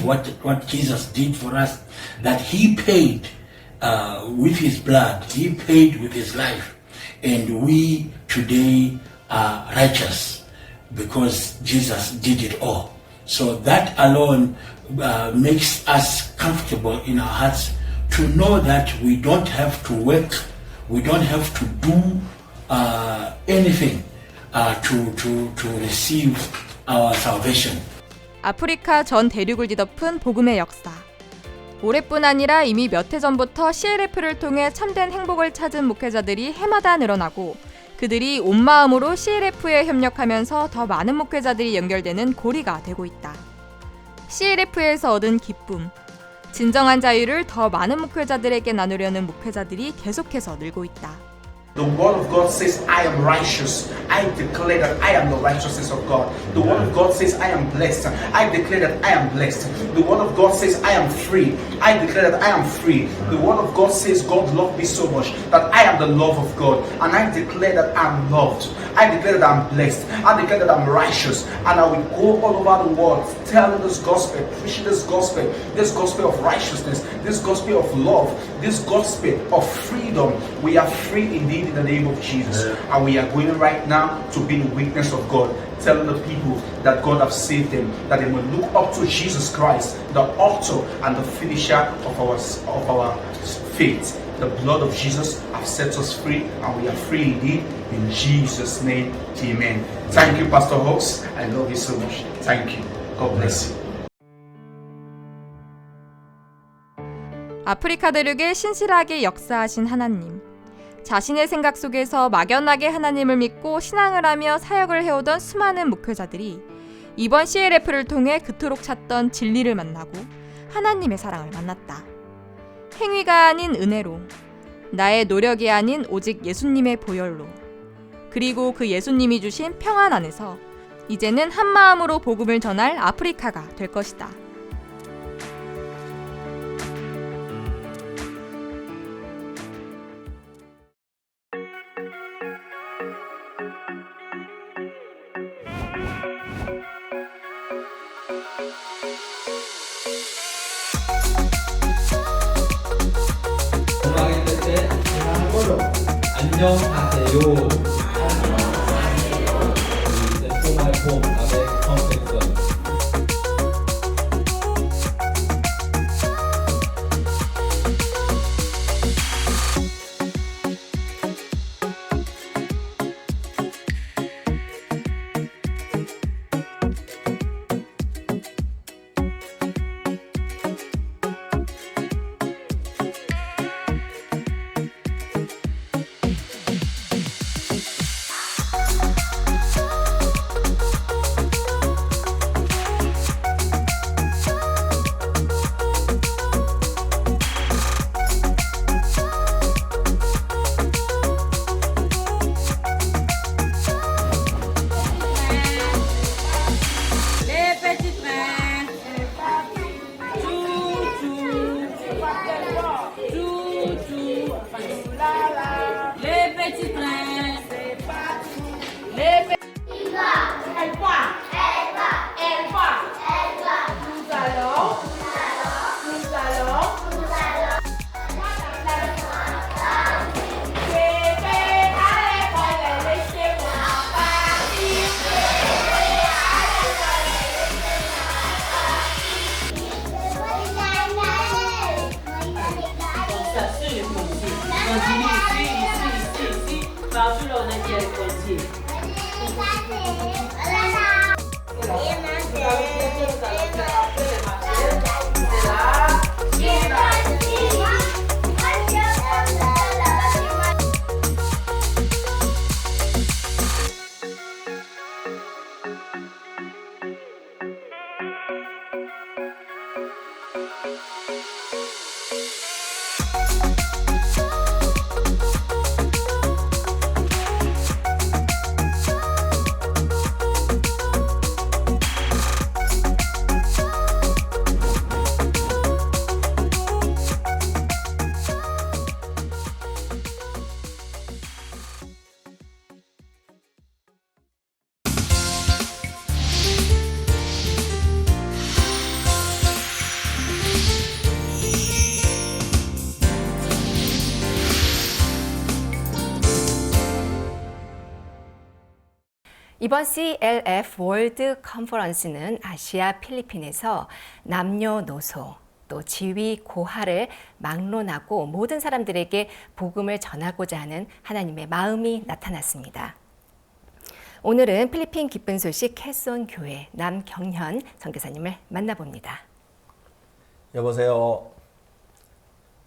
what Jesus did for us, that He paid with His blood, He paid with His life, and we today are righteous because Jesus did it all. So that alone makes us comfortable in our hearts to know that we don't have to work, we don't have to do anything to receive our salvation. 아프리카 전 대륙을 뒤덮은 복음의 역사. 올해뿐 아니라 이미 몇 해 전부터 CLF를 통해 참된 행복을 찾은 목회자들이 해마다 늘어나고 그들이 온 마음으로 CLF에 협력하면서 더 많은 목회자들이 연결되는 고리가 되고 있다. CLF에서 얻은 기쁨, 진정한 자유를 더 많은 목회자들에게 나누려는 목회자들이 계속해서 늘고 있다. The word of God says, I am righteous. I declare that I am the righteousness of God. The word of God says, I am blessed. I declare that I am blessed. The word of God says, I am free. I declare that I am free. The word of God says, God loved me so much that I am the love of God. And I declare that I am loved. I declare that I am blessed. I declare that I am righteous. And I will go all over the world telling this gospel, preaching this gospel of righteousness, this gospel of love, this gospel of freedom. We are free indeed in the name of Jesus. And we are going right now to be the witness of God, telling the people that God has saved them, that they will look up to Jesus Christ, the author and the finisher of our faith. The blood of Jesus has set us free, and we are free indeed. In Jesus' name, amen. Thank you, Pastor Hawks. I love you so much. Thank you. God bless you. 아프리카 대륙에 신실하게 역사하신 하나님. 자신의 생각 속에서 막연하게 하나님을 믿고 신앙을 하며 사역을 해오던 수많은 목회자들이 이번 CLF를 통해 그토록 찾던 진리를 만나고 하나님의 사랑을 만났다. 행위가 아닌 은혜로, 나의 노력이 아닌 오직 예수님의 보혈로, 그리고 그 예수님이 주신 평안 안에서 이제는 한마음으로 복음을 전할 아프리카가 될 것이다. 안녕하세요. C'est pour my home avec Confection. 이번 CLF 월드 컨퍼런스는 아시아 필리핀에서 남녀노소 또 지위 고하를 막론하고 모든 사람들에게 복음을 전하고자 하는 하나님의 마음이 나타났습니다. 오늘은 필리핀 기쁜 소식 캐손 교회 남경현 선교사님을 만나봅니다. 여보세요.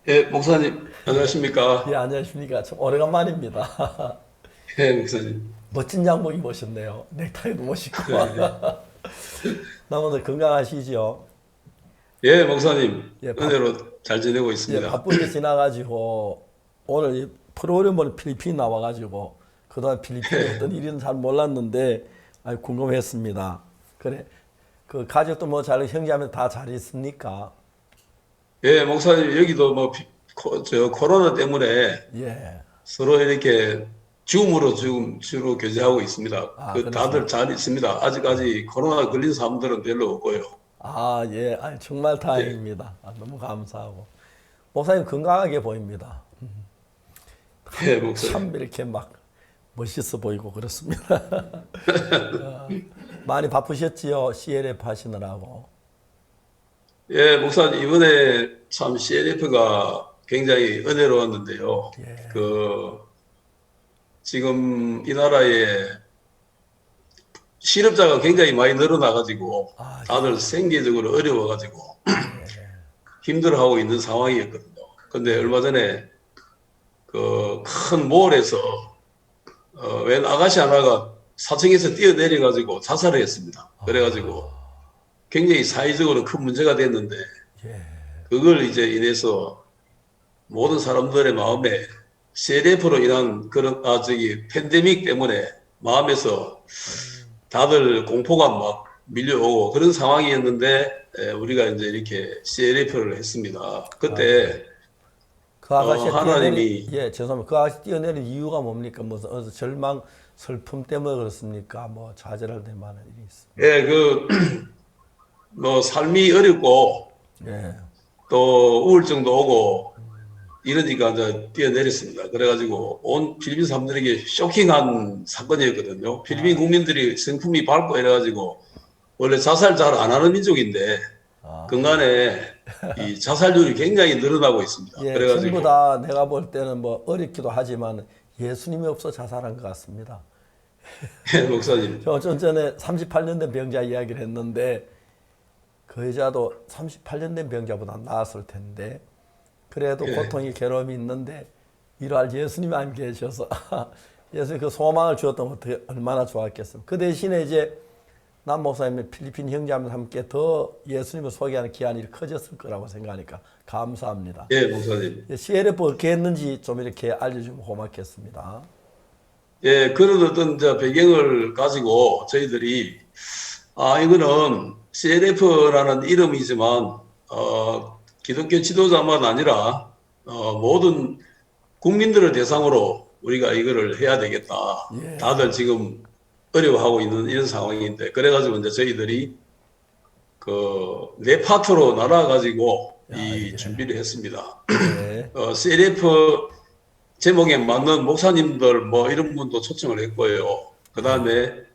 예, 목사님 안녕하십니까? 예, 안녕하십니까? 참 오래간만입니다. 예, 목사님. 멋진 양복 입으셨네요. 넥타이도 멋있고. 네. 나머지 건강하시죠? 예, 목사님. 예, 은혜로 잘 지내고 있습니다. 예, 바쁘게 지나가지고 오늘 이 프로그램 보는 필리핀 나와가지고 그동안 필리핀에 어떤 일인지 잘 몰랐는데 궁금했습니다. 그래, 그 가족도 뭐 잘 형제하면 다 잘 있습니까? 예, 목사님 여기도 뭐 코로나 때문에 예. 서로 이렇게 줌으로 지금 주로 교제하고 있습니다. 다들 잘 있습니다. 아직까지 코로나 걸린 사람들은 별로 없고요. 아, 예. 정말 다행입니다. 너무 감사하고. 목사님 건강하게 보입니다. 예, 목사님. 참 이렇게 막 멋있어 보이고 그렇습니다. 많이 바쁘셨지요? CLF 하시느라고. 예, 목사님 이번에 참 CLF가 굉장히 은혜로웠는데요. 예. 지금 이 나라에 실업자가 굉장히 많이 늘어나가지고 다들 생계적으로 어려워가지고 힘들어하고 있는 상황이었거든요. 근데 얼마 전에 그 큰 몰에서 웬 아가씨 하나가 4층에서 뛰어내려가지고 자살을 했습니다. 그래가지고 굉장히 사회적으로 큰 문제가 됐는데 그걸 이제 인해서 모든 사람들의 마음에 CLF로 인한 그런 팬데믹 때문에 마음에서 다들 공포가 막 밀려오고 그런 상황이었는데 우리가 이제 이렇게 CLF를 했습니다. 그때 그 아가씨 하나님이 예, 죄송합니다. 그 아가씨 뛰어내린 이유가 뭡니까? 뭐 절망, 슬픔 때문에 그렇습니까? 뭐 좌절할 때 많은 일이 있습니다. 예, 뭐 삶이 어렵고 예. 또 우울증도 오고 이러니까 이제 뛰어내렸습니다. 그래가지고 온 필리핀 사람들에게 쇼킹한 사건이었거든요. 필리핀 국민들이 성품이 밝고 이래가지고 원래 자살 잘 안 하는 민족인데 근간에 이 자살률이 굉장히 늘어나고 있습니다. 예, 그래가지고 전부 다 내가 볼 때는 뭐 어렵기도 하지만 예수님이 없어 자살한 것 같습니다. 예, 목사님. 저 좀 전에 38년 된 병자 이야기를 했는데 그 여자도 38년 된 병자보다 나았을 텐데 그래도 예. 고통이 괴로움이 있는데 이러할 예수님이 안 계셔서 예수님 그 소망을 주었던 어떻게 얼마나 좋았겠습니까? 그 대신에 이제 남 목사님의 필리핀 형제와 함께 더 예수님을 소개하는 기한이 커졌을 거라고 생각하니까 감사합니다. 예, 목사님. CLF 어떻게 했는지 좀 이렇게 알려주면 고맙겠습니다. 예, 그런 어떤 배경을 가지고 저희들이 이거는 CLF라는 이름이지만 기독교 지도자만 아니라 모든 국민들을 대상으로 우리가 이거를 해야 되겠다. 예. 다들 지금 어려워하고 있는 이런 상황인데 그래가지고 이제 저희들이 네 파트로 나눠가지고 준비를 했습니다. 네. CLF 제목에 맞는 목사님들 뭐 이런 분도 초청을 했고요. 그 다음에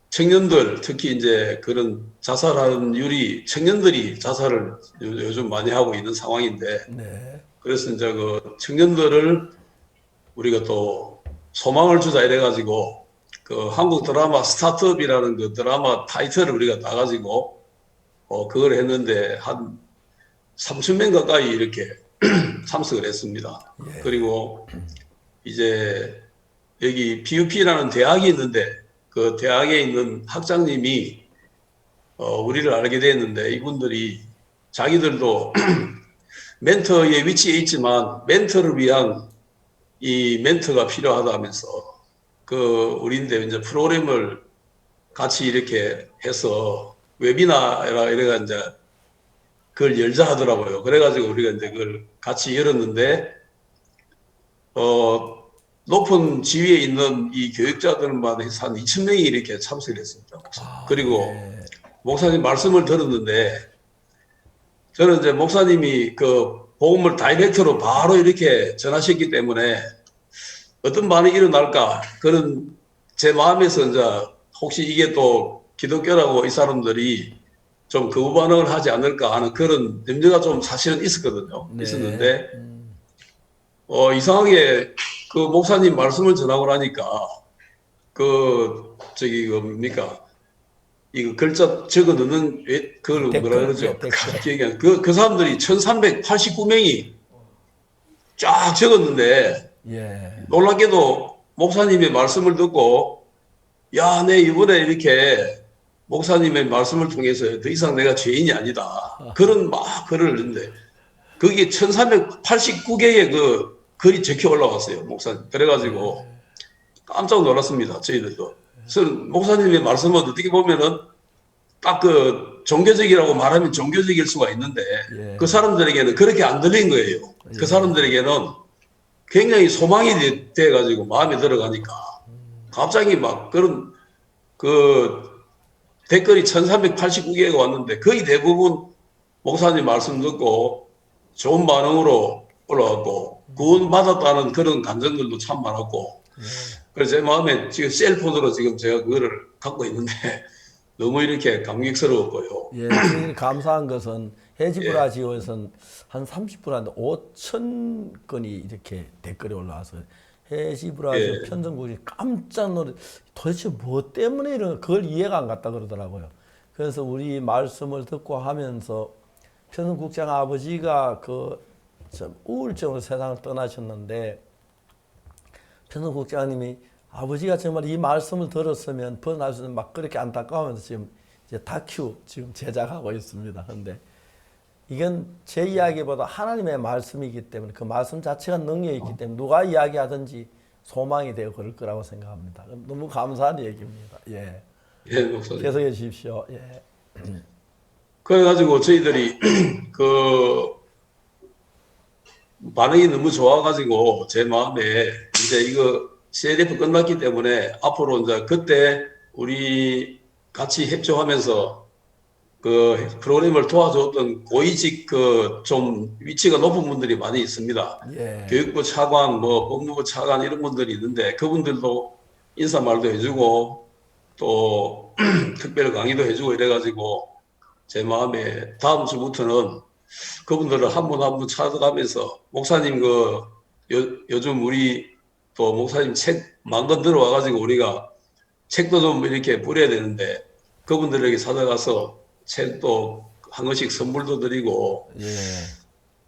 청년들 특히 이제 그런 자살하는 율이 청년들이 자살을 요즘 많이 하고 있는 상황인데 네. 그래서 이제 그 청년들을 우리가 또 소망을 주자 이래가지고 그 한국 드라마 스타트업이라는 그 드라마 타이틀을 우리가 따가지고 그걸 했는데 한 3,000명 가까이 이렇게 참석을 했습니다. 그리고 이제 여기 PUP라는 대학이 있는데 그 대학에 있는 학장님이 우리를 알게 됐는데 이분들이 자기들도 멘토의 위치에 있지만 멘토를 위한 이 멘토가 필요하다면서 우리인데 이제 프로그램을 같이 이렇게 해서 웨비나라 이래가 이제 그걸 열자 하더라고요. 그래가지고 우리가 이제 그걸 같이 열었는데 높은 지위에 있는 이 교육자들만 해서 한 2,000명이 이렇게 참석을 했습니다. 그리고 목사님 말씀을 들었는데 저는 이제 목사님이 그 복음을 다이렉트로 바로 이렇게 전하셨기 때문에 어떤 반응이 일어날까 그런 제 마음에서 이제 혹시 이게 또 기독교라고 이 사람들이 좀 거부 반응을 하지 않을까 하는 그런 염려가 좀 사실은 있었거든요. 있었는데 이상하게 그 목사님 말씀을 전하고 나니까 뭡니까 이거 글자 적어 넣는 그걸 뭐라 그러죠? 기억이 안 그 사람들이 1,389명이 쫙 적었는데 놀랍게도 목사님의 말씀을 듣고 야, 내 이번에 이렇게 목사님의 말씀을 통해서 더 이상 내가 죄인이 아니다. 그런 막 글을 넣는데 거기에 1,389개의 그 글이 적혀 올라왔어요, 목사님. 그래가지고 깜짝 놀랐습니다, 저희들도. 그래서 목사님의 말씀은 어떻게 보면은 딱 그 종교적이라고 말하면 종교적일 수가 있는데 그 사람들에게는 그렇게 안 들린 거예요. 그 사람들에게는 굉장히 소망이 돼가지고 마음에 들어가니까 갑자기 막 그런 그 댓글이 1,389개가 왔는데 거의 대부분 목사님 말씀 듣고 좋은 반응으로 올라왔고 구원받았다는 그런 감정들도 참 많았고 그래서 제 마음에 지금 셀폰으로 지금 제가 그거를 갖고 있는데 너무 이렇게 감격스러웠고요. 예, 감사한 것은 해지브라지오에서는 한 30분 안에 5천 건이 이렇게 댓글이 올라와서 해지브라지오 편성국이 깜짝 놀래 도대체 뭐 때문에 그걸 이해가 안 갔다 그러더라고요. 그래서 우리 말씀을 듣고 하면서 편성국장 아버지가 우울증으로 세상을 떠나셨는데 편성국장님이 아버지가 정말 이 말씀을 들었으면 벗어날 수 있는 막 그렇게 안타까우면서 지금 이제 다큐 지금 제작하고 있습니다. 그런데 이건 제 이야기보다 하나님의 말씀이기 때문에 그 말씀 자체가 능력이 있기 때문에 누가 이야기하든지 소망이 되고 그럴 거라고 생각합니다. 너무 감사한 얘기입니다. 예. 예, 목사님. 계속해 주십시오. 예. 그래가지고 저희들이 반응이 너무 좋아가지고 제 마음에 이제 이거 CLF 끝났기 때문에 앞으로 이제 그때 우리 같이 협조하면서 그 프로그램을 도와줬던 고위직 좀 위치가 높은 분들이 많이 있습니다. 교육부 차관, 법무부 차관 이런 분들이 있는데 그분들도 인사말도 해주고 또 특별 강의도 해주고 이래가지고 제 마음에 다음 주부터는 그분들을 한 분 한 분 찾아가면서 목사님 요즘 우리 또 목사님 책 만권 들어와가지고 우리가 책도 좀 이렇게 뿌려야 되는데 그분들에게 찾아가서 책도 한 권씩 선물도 드리고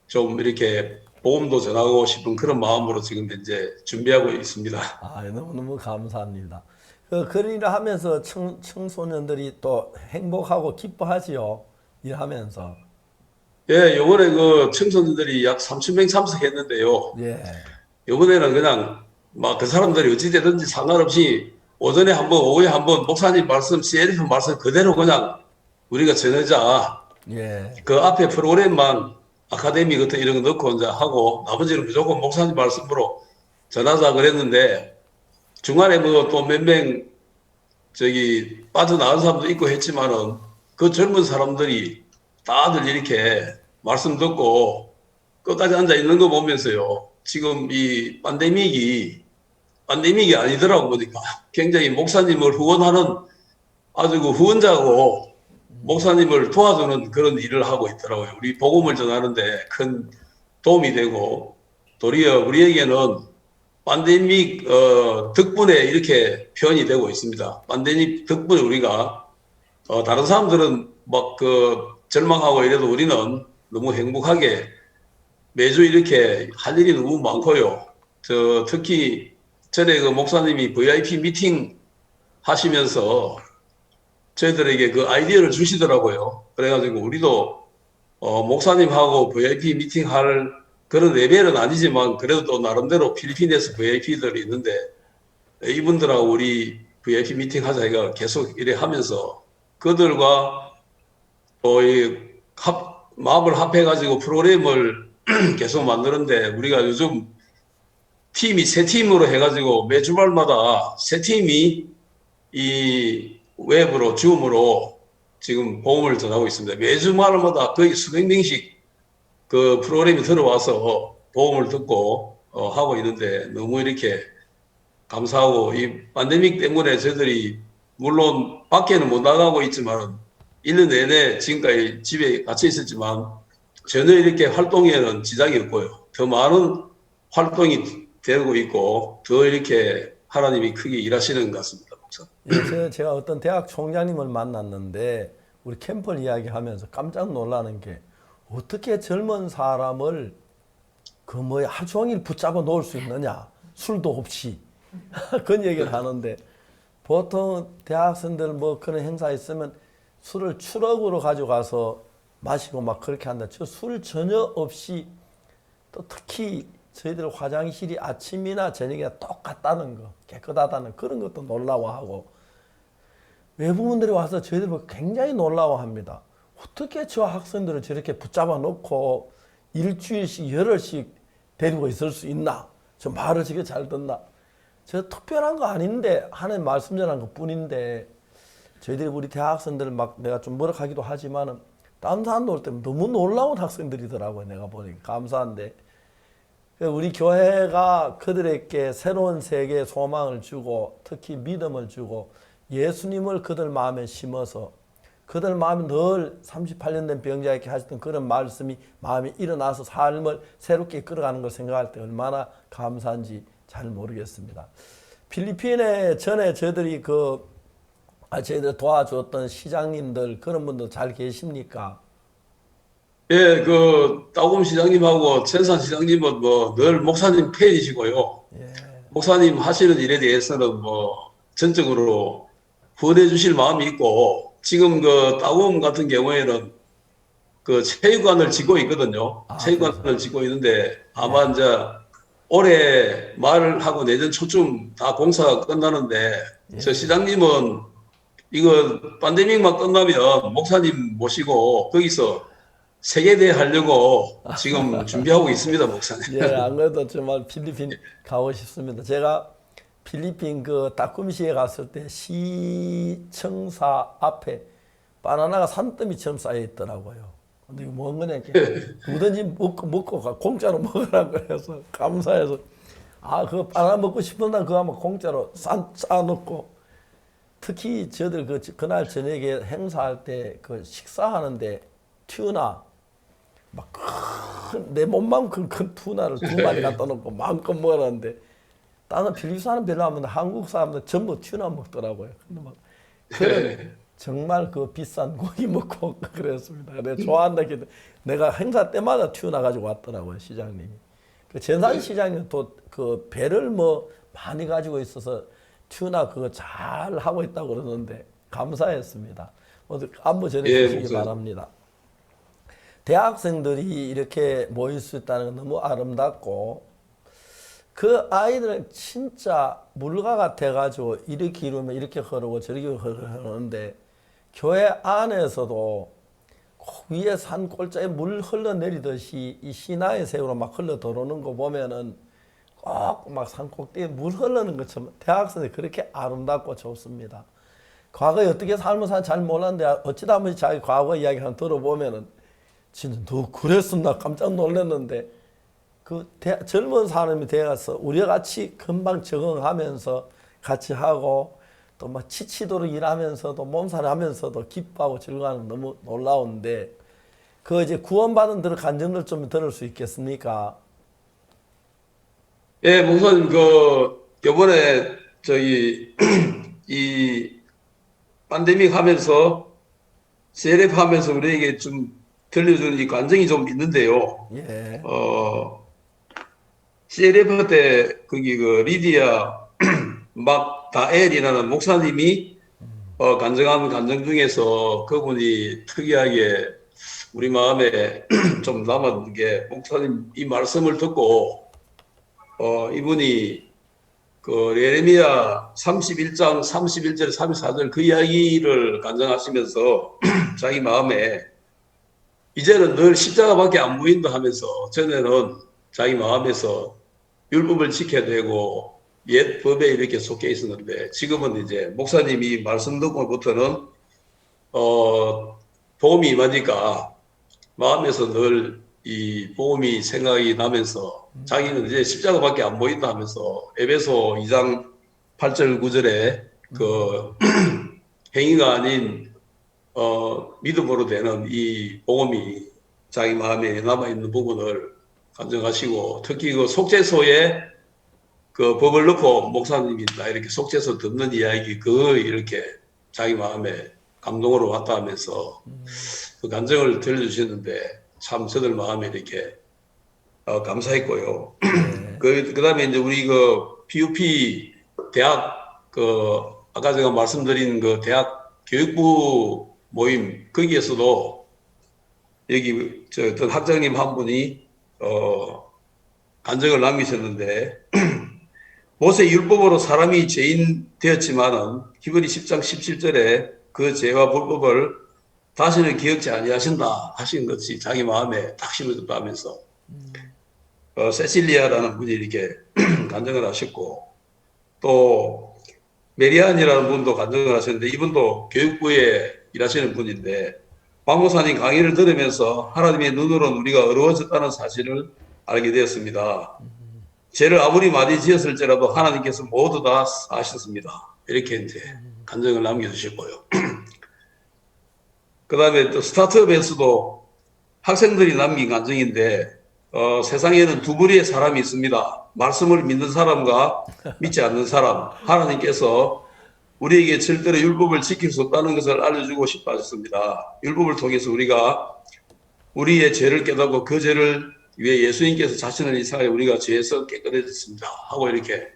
좀 이렇게 복음도 전하고 싶은 그런 마음으로 지금 이제 준비하고 있습니다. 너무 감사합니다. 그런 일을 하면서 청소년들이 또 행복하고 기뻐하지요. 일하면서. 예, 요번에 청소년들이 약 3,000명 참석했는데요. 요번에는 그냥 막 그 사람들이 어찌되든지 상관없이 오전에 한 번, 오후에 한 번 목사님 말씀, CLF 말씀 그대로 그냥 우리가 전하자. 그 앞에 프로그램만 아카데미 같은 이런 거 넣고 이제 하고 나머지는 무조건 목사님 말씀으로 전하자 그랬는데 중간에 또 몇 명 빠져나간 사람도 있고 했지만은 그 젊은 사람들이 다들 이렇게 말씀 듣고 끝까지 앉아 있는 거 보면서요. 지금 이 팬데믹이 아니더라고 보니까 굉장히 목사님을 후원하는 아주 후원자고 목사님을 도와주는 그런 일을 하고 있더라고요. 우리 복음을 전하는데 큰 도움이 되고 도리어 우리에게는 팬데믹 덕분에 이렇게 표현이 되고 있습니다. 팬데믹 덕분에 우리가 다른 사람들은 막 절망하고 이래도 우리는 너무 행복하게 매주 이렇게 할 일이 너무 많고요. 특히 전에 그 목사님이 VIP 미팅 하시면서 저희들에게 그 아이디어를 주시더라고요. 그래가지고 우리도 목사님하고 VIP 미팅 할 그런 레벨은 아니지만 그래도 또 나름대로 필리핀에서 VIP들이 있는데 이분들하고 우리 VIP 미팅 하자 이가 계속 이래 하면서 그들과 또 마음을 합해가지고 프로그램을 계속 만드는데 우리가 요즘 팀이 세 팀으로 해가지고 매 주말마다 세 팀이 이 웹으로 줌으로 지금 복음을 전하고 있습니다. 매 주말마다 거의 수백 명씩 그 프로그램이 들어와서 복음을 듣고 하고 있는데 너무 이렇게 감사하고 이 팬데믹 때문에 저희들이 물론 밖에는 못 나가고 있지만 1년 내내 지금까지 집에 갇혀 있었지만 전혀 이렇게 활동에는 지장이 없고요. 더 많은 활동이 되고 있고 더 이렇게 하나님이 크게 일하시는 것 같습니다. 예, 제가 어떤 대학 총장님을 만났는데 우리 캠프를 이야기하면서 깜짝 놀라는 게 어떻게 젊은 사람을 하루 종일 붙잡아 놓을 수 있느냐, 술도 없이 그런 얘기를 하는데 보통 대학생들 그런 행사 있으면 술을 추럭으로 가져가서 마시고 막 그렇게 한다. 저 술 전혀 없이 또 특히 저희들 화장실이 아침이나 저녁이나 똑같다는 거, 깨끗하다는 그런 것도 놀라워하고 외부분들이 와서 저희들 굉장히 놀라워합니다. 어떻게 저 학생들을 저렇게 붙잡아 놓고 일주일씩 열흘씩 데리고 있을 수 있나? 저 말을 저게 잘 듣나? 저 특별한 거 아닌데 하나님 말씀 전한 것 뿐인데 저희들이 우리 대학생들 내가 좀 뭐라 하기도 하지만은 다른 사람 올 때 너무 놀라운 학생들이더라고요. 내가 보니까 감사한데 우리 교회가 그들에게 새로운 세계의 소망을 주고 특히 믿음을 주고 예수님을 그들 마음에 심어서 그들 마음에 늘 38년 된 병자에게 하셨던 그런 말씀이 마음에 일어나서 삶을 새롭게 끌어가는 걸 생각할 때 얼마나 감사한지 잘 모르겠습니다. 필리핀에 전에 저희들이 저희들 도와줬던 시장님들 그런 분들 잘 계십니까? 예, 따곰 시장님하고 천산 시장님은 늘 목사님 팬이시고요. 예. 목사님 하시는 일에 대해서는 전적으로 후원해 주실 마음이 있고 지금 따곰 같은 경우에는 체육관을 짓고 있거든요. 체육관을 짓고 있는데 아마 이제 올해 말하고 내년 초쯤 다 공사가 끝나는데 저 시장님은 이거 팬데믹만 끝나면 목사님 모시고 거기서 세계대회 하려고 지금 준비하고 있습니다, 목사님. 예, 안 그래도 정말 필리핀 가고 싶습니다. 제가 필리핀 따끔시에 갔을 때 시청사 앞에 바나나가 산더미처럼 쌓여 있더라고요. 근데 이거 뭔 거냐, 누구든지 먹고 가, 공짜로 먹으라 그래서 감사해서 그 바나나 먹고 싶은 날 그거 한번 공짜로 싸놓고 특히 저들 그날 저녁에 행사할 때 식사하는데 튜나 막 내 몸만큼 큰 투나를 2마리 갖다 놓고 마음껏 먹었는데 다른 필리핀 사람 별로 안 먹는데 한국 사람들 전부 튜나 먹더라고요. 근데 정말 비싼 고기 먹고 그랬습니다. 내가 좋아한다 했는데 내가 행사 때마다 튜나 가지고 왔더라고요, 시장님이. 전산 시장님 또 배를 많이 가지고 있어서 튜나 그거 잘 하고 있다고 그러는데 감사했습니다. 안부 전해주시기 바랍니다. 대학생들이 이렇게 모일 수 있다는 건 너무 아름답고 그 아이들은 진짜 물과 같아가지고 이렇게 이루면 이렇게 흐르고 저렇게 흐르는데 교회 안에서도 위에 산 골짜기에 물 흘러내리듯이 이 시나의 새우로 막 흘러 들어오는 거 보면은 꼭 막 산 꼭대기에 물 흐르는 것처럼 대학생들이 그렇게 아름답고 좋습니다. 과거에 어떻게 삶을 사는지 잘 몰랐는데 어찌다 보니 자기 과거 이야기 하나 들어보면은 진짜 너 그랬었나 깜짝 놀랐는데 젊은 사람이 되어서 우리와 같이 금방 적응하면서 같이 하고 또 막 지치도록 일하면서도 몸살하면서도 기뻐하고 즐거워하는 너무 놀라운데 이제 구원받은 감정들 좀 들을 수 있겠습니까? 예, 목사님, 요번에 저희 이 팬데믹 하면서 CLF 하면서 우리에게 좀 들려주는 이 관정이 좀 있는데요. 예. CLF 때 거기 리디아 막다엘이라는 목사님이 간증한 간증 중에서 그분이 특이하게 우리 마음에 좀 남았는 게, 목사님 이 말씀을 듣고 이분이 예레미야 31장 31절 34절 그 이야기를 간증하시면서 자기 마음에 이제는 늘 십자가밖에 안 보인다 하면서, 전에는 자기 마음에서 율법을 지켜야 되고 옛 법에 이렇게 속해 있었는데, 지금은 이제 목사님이 말씀 듣고부터는 복음이 임하니까 마음에서 늘 이 복음이 생각이 나면서 자기는 이제 십자가밖에 안 보인다 하면서 에베소 2장 8절 9절에 행위가 아닌 믿음으로 되는 이 복음이 자기 마음에 남아있는 부분을 간증하시고, 특히 속죄소에 법을 넣고 목사님이 다 이렇게 속죄소 듣는 이야기 이렇게 자기 마음에 감동으로 왔다 하면서 그 간증을 들려주셨는데, 참 저들 마음에 이렇게 감사했고요. 그 다음에 이제 우리 PUP 대학 아까 제가 말씀드린 대학 교육부 모임, 거기에서도 여기 어떤 학장님 한 분이 간증을 남기셨는데, 모세 율법으로 사람이 죄인 되었지만은 히브리 10장 17절에 그 죄와 불법을 다시는 기억지 아니하신다 하신 것이 자기 마음에 딱 심어졌다 하면서 세실리아라는 분이 이렇게 간증을 하셨고, 또 메리안이라는 분도 간증을 하셨는데, 이분도 교육부에 일하시는 분인데, 박 목사님 강의를 들으면서 하나님의 눈으로는 우리가 어려워졌다는 사실을 알게 되었습니다. 죄를 아무리 많이 지었을지라도 하나님께서 모두 다 아셨습니다. 이렇게 이제 간증을 남겨주셨고요. 그 다음에 또 스타트업에서도 학생들이 남긴 간증인데, 세상에는 두 부류의 사람이 있습니다. 말씀을 믿는 사람과 믿지 않는 사람. 하나님께서 우리에게 절대로 율법을 지킬 수 없다는 것을 알려주고 싶어 하셨습니다. 율법을 통해서 우리가 우리의 죄를 깨닫고 그 죄를 위해 예수님께서 자신을 이상하여 우리가 죄에서 깨끗해졌습니다 하고, 이렇게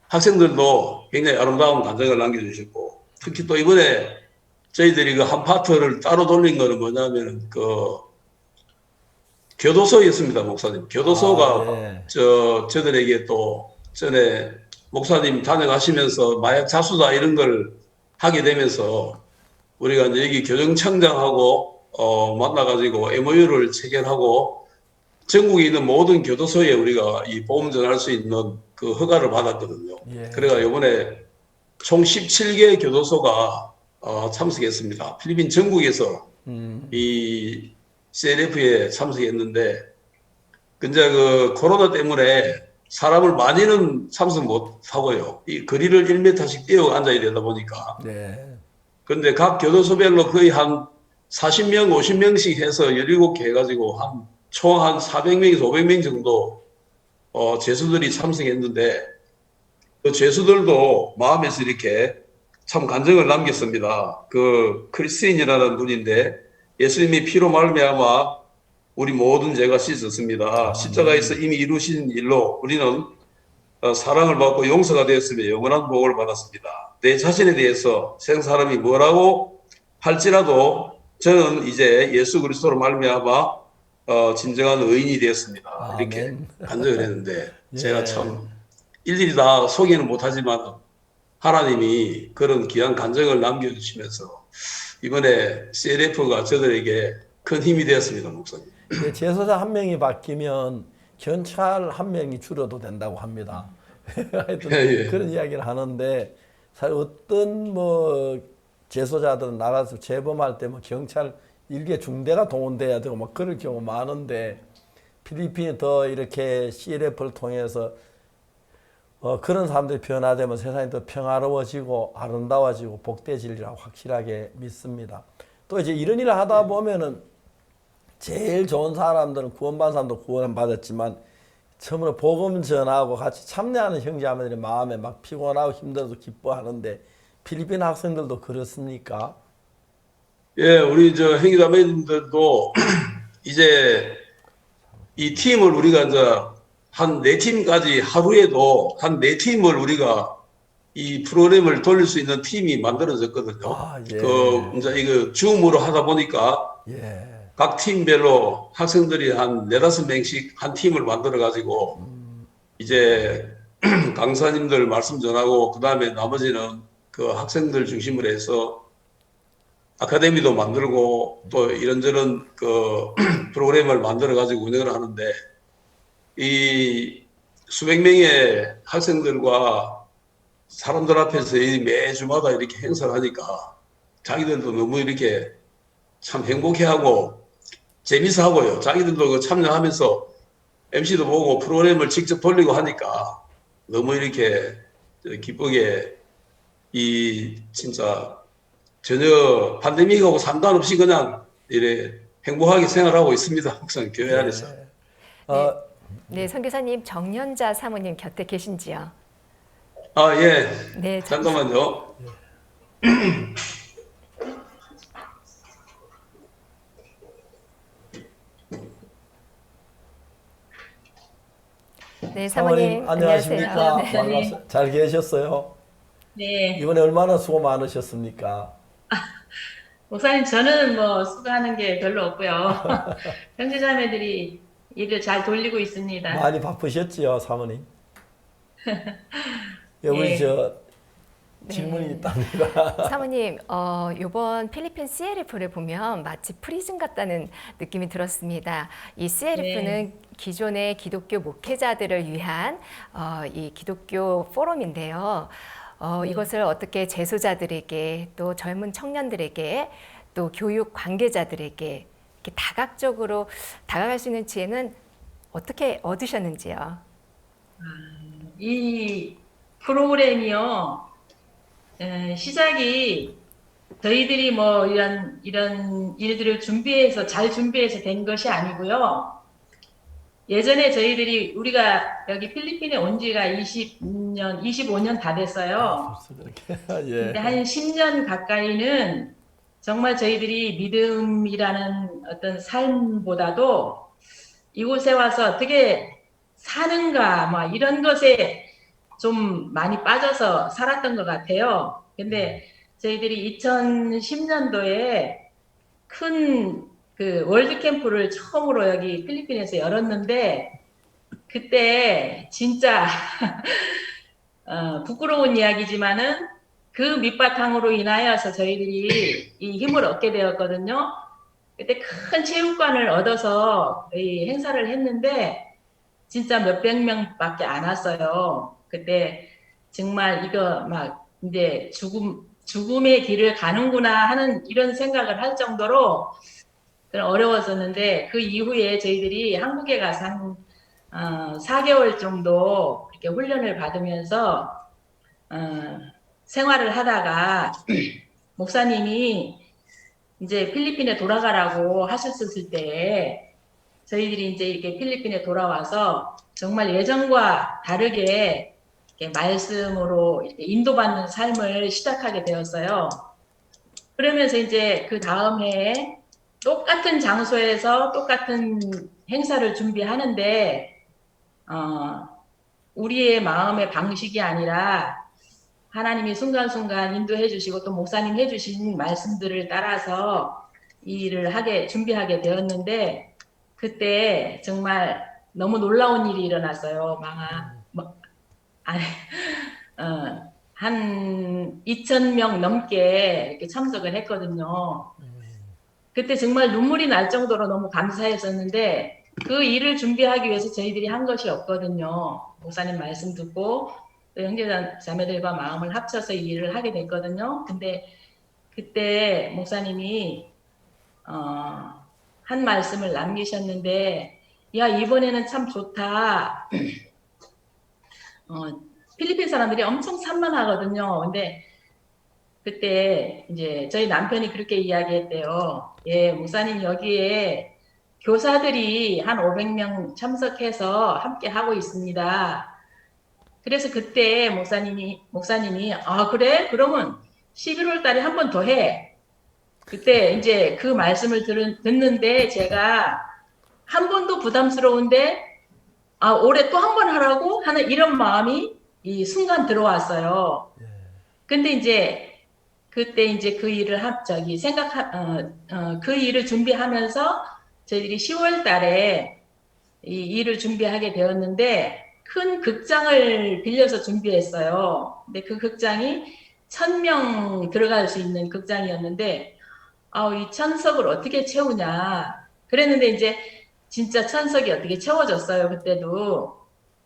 학생들도 굉장히 아름다운 간증을 남겨주셨고, 특히 또 이번에 저희들이 한 파트를 따로 돌린 거는 뭐냐면 교도소였습니다, 목사님. 교도소가 저들에게 또 전에 목사님 다녀가시면서 마약 자수다 이런 걸 하게 되면서 우리가 이제 여기 교정청장하고 만나가지고 MOU를 체결하고 전국에 있는 모든 교도소에 우리가 이 보험 전할 수 있는 그 허가를 받았거든요. 그래가 이번에 총 17개 교도소가 참석했습니다. 필리핀 전국에서 이 CLF에 참석했는데, 근데 코로나 때문에 사람을 많이는 참석 못 하고요. 이 거리를 1m씩 뛰어 앉아야 되다 보니까. 근데 각 교도소별로 거의 한 40명, 50명씩 해서 17개 해가지고 총 한 400명에서 500명 정도 죄수들이 참석했는데, 그 죄수들도 마음에서 이렇게 참 간증을 남겼습니다. 크리스틴이라는 분인데, 예수님이 피로 말미암아 우리 모든 죄가 씻었습니다. 십자가에서 이미 이루신 일로 우리는 사랑을 받고 용서가 되었으며 영원한 복을 받았습니다. 내 자신에 대해서 세상 사람이 뭐라고 할지라도 저는 이제 예수 그리스도로 말미암아 진정한 의인이 되었습니다. 이렇게 간증을 했는데, 제가 참 일일이 다 소개는 못하지만 하나님이 그런 귀한 간증을 남겨주시면서 이번에 CLF가 저들에게 큰 힘이 되었습니다, 목사님. 재소자 한 명이 바뀌면 경찰 한 명이 줄어도 된다고 합니다. 하여튼 그런 이야기를 하는데, 사실 어떤 재소자들은 나가서 재범할 때 경찰 일개 중대가 동원돼야 되고 그럴 경우 많은데, 필리핀이 더 이렇게 CLF를 통해서 그런 사람들이 변화되면 세상이 더 평화로워지고 아름다워지고 복되지리라고 확실하게 믿습니다. 또 이제 이런 일을 하다 보면은 제일 좋은 사람들은 구원받은 사람도 구원받았지만 처음으로 복음 전하고 같이 참여하는 형제자매들의 마음에 막 피곤하고 힘들어도 기뻐하는데 필리핀 학생들도 그렇습니까? 예, 우리 저 형제자매님들도 이제 이 팀을 우리가 이제 한 4팀까지 하루에도 한 4팀을 우리가 이 프로그램을 돌릴 수 있는 팀이 만들어졌거든요. 예. 그 이제 이거 줌으로 하다 보니까 예. 각 팀별로 학생들이 한 4-5명씩 한 팀을 만들어 가지고 이제 강사님들 말씀 전하고 그다음에 나머지는 그 학생들 중심으로 해서 아카데미도 만들고 또 이런저런 그 프로그램을 만들어 가지고 운영을 하는데 이 수백 명의 학생들과 사람들 앞에서 이 매주마다 이렇게 행사를 하니까 자기들도 너무 이렇게 참 행복해하고 재밌어 하고요. 자기들도 그 참여하면서 MC도 보고 프로그램을 직접 돌리고 하니까 너무 이렇게 기쁘게 이 진짜 전혀 팬데믹하고 상관없이 그냥 이래 행복하게 생활하고 있습니다. 항상 교회 안에서. 네, 선교사님 정연자 사모님 곁에 계신지요? 아, 예. 네, 잠깐만요. 네, 사모님 안녕하십니까? 안녕하세요. 반갑습니다. 잘 계셨어요? 네. 이번에 얼마나 수고 많으셨습니까? 목사님, 저는 뭐 수고하는 게 별로 없고요. 형제자매들이 일을 잘 돌리고 있습니다. 많이 바쁘셨지요, 사모님? 예, 우리 네. 저 질문이 있답니다. 사모님, 이번 필리핀 CLF를 보면 마치 프리즌 같다는 느낌이 들었습니다. 이 CLF는 네. 기존의 기독교 목회자들을 위한 이 기독교 포럼인데요. 이것을 어떻게 재소자들에게 또 젊은 청년들에게 또 교육 관계자들에게 이렇게 다각적으로 다가갈 수 있는 지혜는 어떻게 얻으셨는지요? 이 프로그램이요, 시작이 저희들이 뭐 이런 일들을 잘 준비해서 된 것이 아니고요. 예전에 저희들이 우리가 여기 필리핀에 온 지가 25년 다 됐어요. 예. 근데 한 10년 가까이는 정말 저희들이 믿음이라는 어떤 삶보다도 이곳에 와서 어떻게 사는가, 뭐 이런 것에 좀 많이 빠져서 살았던 것 같아요. 근데 저희들이 2010년도에 큰 그 월드 캠프를 처음으로 여기 필리핀에서 열었는데 그때 진짜 부끄러운 이야기지만은 그 밑바탕으로 인하여서 저희들이 이 힘을 얻게 되었거든요. 그때 큰 체육관을 얻어서 이 행사를 했는데 진짜 몇백 명밖에 안 왔어요. 그때 정말 이거 막 이제 죽음의 길을 가는구나 하는 이런 생각을 할 정도로 어려웠었는데 그 이후에 저희들이 한국에 가서 한 4개월 정도 이렇게 훈련을 받으면서 생활을 하다가 목사님이 이제 필리핀에 돌아가라고 하셨을 때 저희들이 이제 이렇게 필리핀에 돌아와서 정말 예전과 다르게 이렇게 말씀으로 이렇게 인도받는 삶을 시작하게 되었어요. 그러면서 이제 그 다음 해에 똑같은 장소에서 똑같은 행사를 준비하는데 우리의 마음의 방식이 아니라 하나님이 순간순간 인도해 주시고 또 목사님 해주신 말씀들을 따라서 이 일을 준비하게 되었는데 그때 정말 너무 놀라운 일이 일어났어요. 한 2,000명 넘게 이렇게 참석을 했거든요. 그때 정말 눈물이 날 정도로 너무 감사했었는데 그 일을 준비하기 위해서 저희들이 한 것이 없거든요. 목사님 말씀 듣고 또 형제자매들과 마음을 합쳐서 이 일을 하게 됐거든요. 근데 그때 목사님이 한 말씀을 남기셨는데 야 이번에는 참 좋다. 필리핀 사람들이 엄청 산만하거든요. 근데 그때 이제 저희 남편이 그렇게 이야기했대요. 예, 목사님 여기에 교사들이 한 500명 참석해서 함께 하고 있습니다. 그래서 그때 목사님이 아 그래? 그러면 11월 달에 한 번 더 해. 그때 이제 그 말씀을 듣는데 제가 한 번도 부담스러운데 아 올해 또 한 번 하라고 하는 이런 마음이 이 순간 들어왔어요. 근데 이제 그때 이제 그 일을 그 일을 준비하면서 저희들이 10월 달에 이 일을 준비하게 되었는데 큰 극장을 빌려서 준비했어요. 근데 그 극장이 1000명 들어갈 수 있는 극장이었는데 이 천석을 어떻게 채우냐 그랬는데 이제 진짜 천석이 어떻게 채워졌어요. 그때도.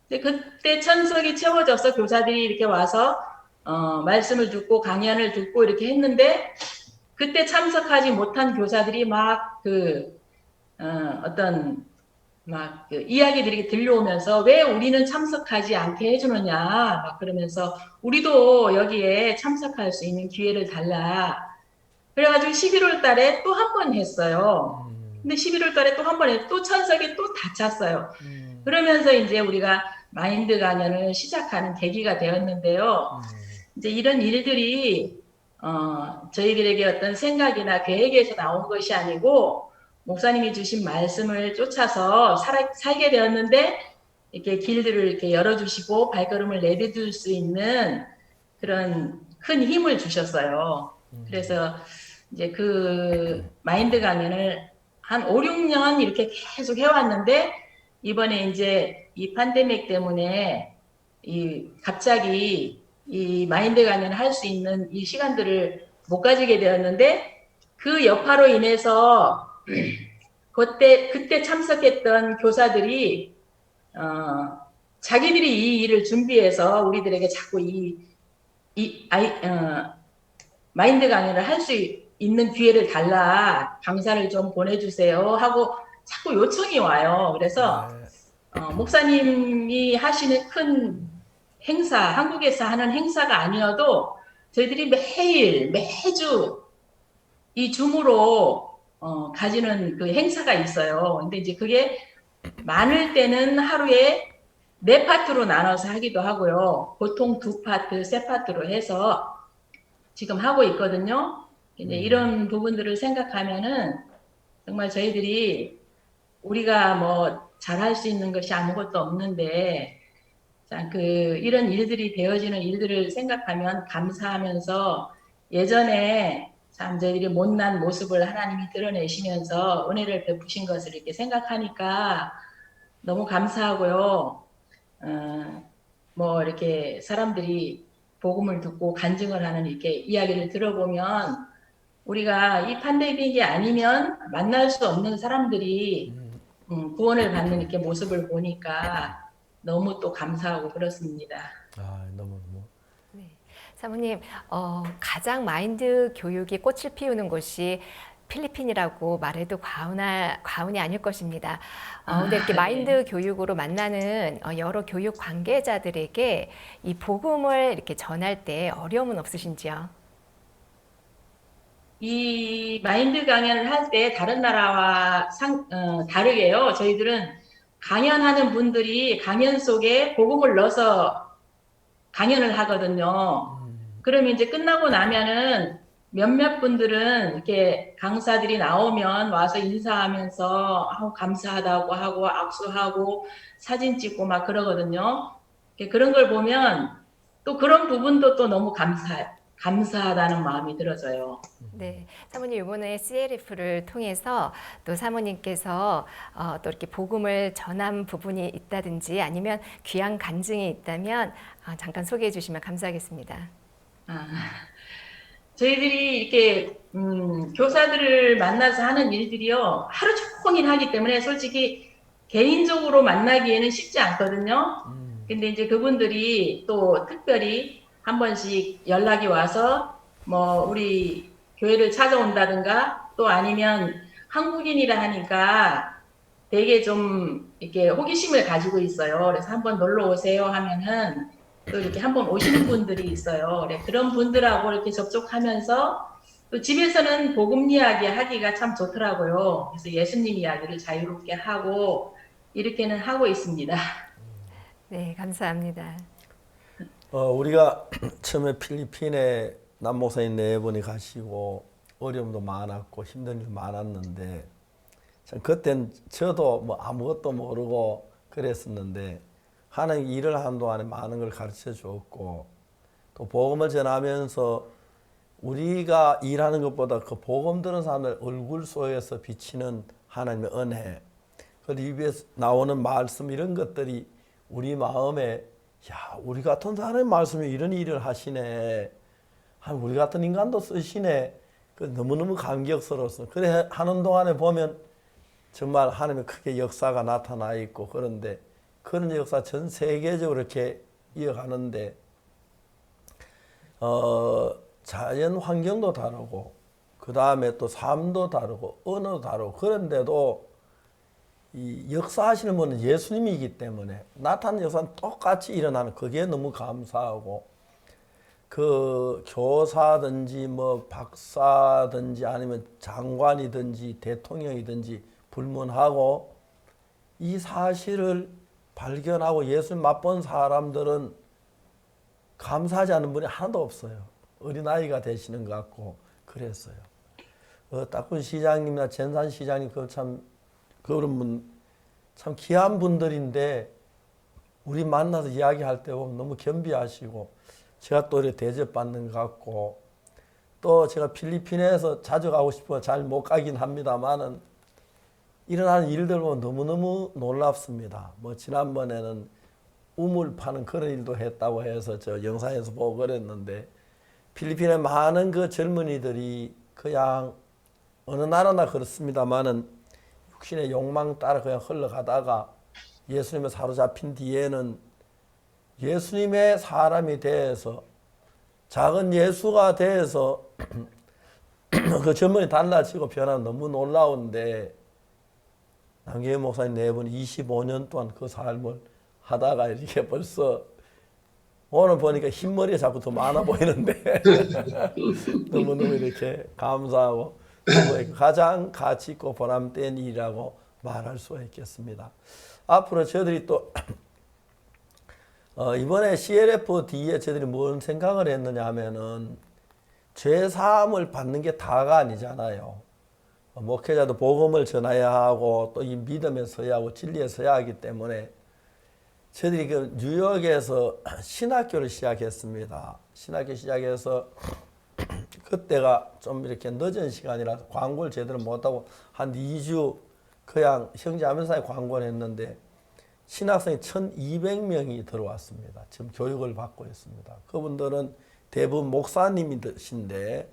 근데 그때 천석이 채워져서 교사들이 이렇게 와서 말씀을 듣고 강연을 듣고 이렇게 했는데 그때 참석하지 못한 교사들이 막 그 이야기들이 들려오면서 왜 우리는 참석하지 않게 해주느냐 막 그러면서 우리도 여기에 참석할 수 있는 기회를 달라. 그래가지고 11월 달에 또 한 번 했어요. 근데 11월 달에 또 한 번 했고 또 천석이 또 다 찼어요. 그러면서 이제 우리가 마인드 강연을 시작하는 계기가 되었는데요. 이제 이런 일들이 저희들에게 어떤 생각이나 계획에서 나온 것이 아니고 목사님이 주신 말씀을 쫓아서 살게 되었는데 이렇게 길들을 이렇게 열어주시고 발걸음을 내디딜 수 있는 그런 큰 힘을 주셨어요. 그래서 이제 그 마인드 강연을 한 5, 6년 이렇게 계속 해왔는데 이번에 이제 이 팬데믹 때문에 갑자기 이 마인드 강연을 할 수 있는 이 시간들을 못 가지게 되었는데 그 여파로 인해서 그때 참석했던 교사들이 자기들이 이 일을 준비해서 우리들에게 자꾸 마인드 강연을 할 수 있는 기회를 달라 강사를 좀 보내주세요 하고 자꾸 요청이 와요. 그래서 목사님이 하시는 큰 행사, 한국에서 하는 행사가 아니어도 저희들이 매주 이 줌으로 가지는 그 행사가 있어요. 근데 이제 그게 많을 때는 하루에 4파트로 나눠서 하기도 하고요. 보통 2파트, 3파트로 해서 지금 하고 있거든요. 이제 이런 부분들을 생각하면은 정말 저희들이 우리가 뭐 잘할 수 있는 것이 아무것도 없는데 이런 일들이 되어지는 일들을 생각하면 감사하면서 예전에 참 저희들이 못난 모습을 하나님이 드러내시면서 은혜를 베푸신 것을 이렇게 생각하니까 너무 감사하고요. 뭐 이렇게 사람들이 복음을 듣고 간증을 하는 이렇게 이야기를 들어보면 우리가 이 팬데믹이 아니면 만날 수 없는 사람들이 구원을 받는 이렇게 모습을 보니까 너무 또 감사하고 그렇습니다. 너무. 사모님, 가장 마인드 교육이 꽃을 피우는 곳이 필리핀이라고 말해도 과언이 아닐 것입니다. 근데 이렇게 마인드 교육으로 만나는 여러 교육 관계자들에게 이 복음을 이렇게 전할 때 어려움은 없으신지요? 이 마인드 강연을 할 때 다른 나라와 다르게요. 저희들은 강연하는 분들이 강연 속에 복음을 넣어서 강연을 하거든요. 그러면 이제 끝나고 나면은 몇몇 분들은 이렇게 강사들이 나오면 와서 인사하면서 감사하다고 하고 악수하고 사진 찍고 막 그러거든요. 그런 걸 보면 또 그런 부분도 또 너무 감사하다는 마음이 들어져요. 네, 사모님 이번에 CLF를 통해서 또 사모님께서 또 이렇게 복음을 전한 부분이 있다든지 아니면 귀한 간증이 있다면 잠깐 소개해 주시면 감사하겠습니다. 저희들이 이렇게 교사들을 만나서 하는 일들이요 하루 종일 하기 때문에 솔직히 개인적으로 만나기에는 쉽지 않거든요. 근데 이제 그분들이 또 특별히 한 번씩 연락이 와서 뭐 우리 교회를 찾아온다든가 또 아니면 한국인이라 하니까 되게 좀 이렇게 호기심을 가지고 있어요. 그래서 한번 놀러 오세요 하면은 또 이렇게 한번 오시는 분들이 있어요. 그런 분들하고 이렇게 접촉하면서 또 집에서는 복음 이야기 하기가 참 좋더라고요. 그래서 예수님 이야기를 자유롭게 하고 이렇게는 하고 있습니다. 네, 감사합니다. 우리가 처음에 필리핀에 남목사님 4분이 가시고 어려움도 많았고 힘든 일 많았는데 참 그땐 저도 뭐 아무것도 모르고 그랬었는데 하나님 일을 하는 동안에 많은 걸 가르쳐 주었고 또 복음을 전하면서 우리가 일하는 것보다 그 복음 들은 사람들 얼굴 속에서 비치는 하나님의 은혜, 그 입에서 나오는 말씀 이런 것들이 우리 마음에 야, 우리 같은 사람의 말씀에 이런 일을 하시네. 우리 같은 인간도 쓰시네. 그 너무너무 감격스러웠어요. 그래 하는 동안에 보면 정말 하나님의 크게 역사가 나타나 있고 그런데 그런 역사 전 세계적으로 이렇게 이어가는데 자연 환경도 다르고 그 다음에 또 삶도 다르고 언어도 다르고 그런데도 이 역사하시는 분은 예수님이기 때문에 나타난 역사는 똑같이 일어나는 그게 너무 감사하고 그 교사든지 뭐 박사든지 아니면 장관이든지 대통령이든지 불문하고 이 사실을 발견하고 예수님 맛본 사람들은 감사하지 않는 분이 하나도 없어요. 어린아이가 되시는 것 같고 그랬어요. 딱군 시장님이나 전산 시장님 그런 분 참 귀한 분들인데 우리 만나서 이야기할 때 보면 너무 겸비하시고 제가 또 이렇게 대접받는 것 같고 또 제가 필리핀에서 자주 가고 싶어 잘 못 가긴 합니다만은 일어나는 일들 보면 너무너무 놀랍습니다. 뭐 지난번에는 우물 파는 그런 일도 했다고 해서 저 영상에서 보고 그랬는데 필리핀의 많은 그 젊은이들이 그냥 어느 나라나 그렇습니다만은 육신의 욕망 따라 그냥 흘러가다가 예수님에 사로잡힌 뒤에는 예수님의 사람이 돼서 작은 예수가 돼서 그 젊은이 달라지고 변화는 너무 놀라운데 남경희 목사님 4분 25년 동안 그 삶을 하다가 이렇게 벌써 오늘 보니까 흰머리가 자꾸 더 많아 보이는데 너무너무 이렇게 감사하고 가장 가치 있고 보람된 일이라고 말할 수가 있겠습니다. 앞으로 저희들이 또 이번에 CLFD에 저희들이 뭔 생각을 했느냐 하면은 죄사함을 받는 게 다가 아니잖아요. 목회자도 복음을 전해야 하고 또 이 믿음에 서야 하고 진리에 서야 하기 때문에 저희들이 그 뉴욕에서 신학교를 시작했습니다. 신학교 시작해서 그때가 좀 이렇게 늦은 시간이라 광고를 제대로 못하고 한 2주 그냥 형제하면서 광고를 했는데 신학생이 1200명이 들어왔습니다. 지금 교육을 받고 있습니다. 그분들은 대부분 목사님이신데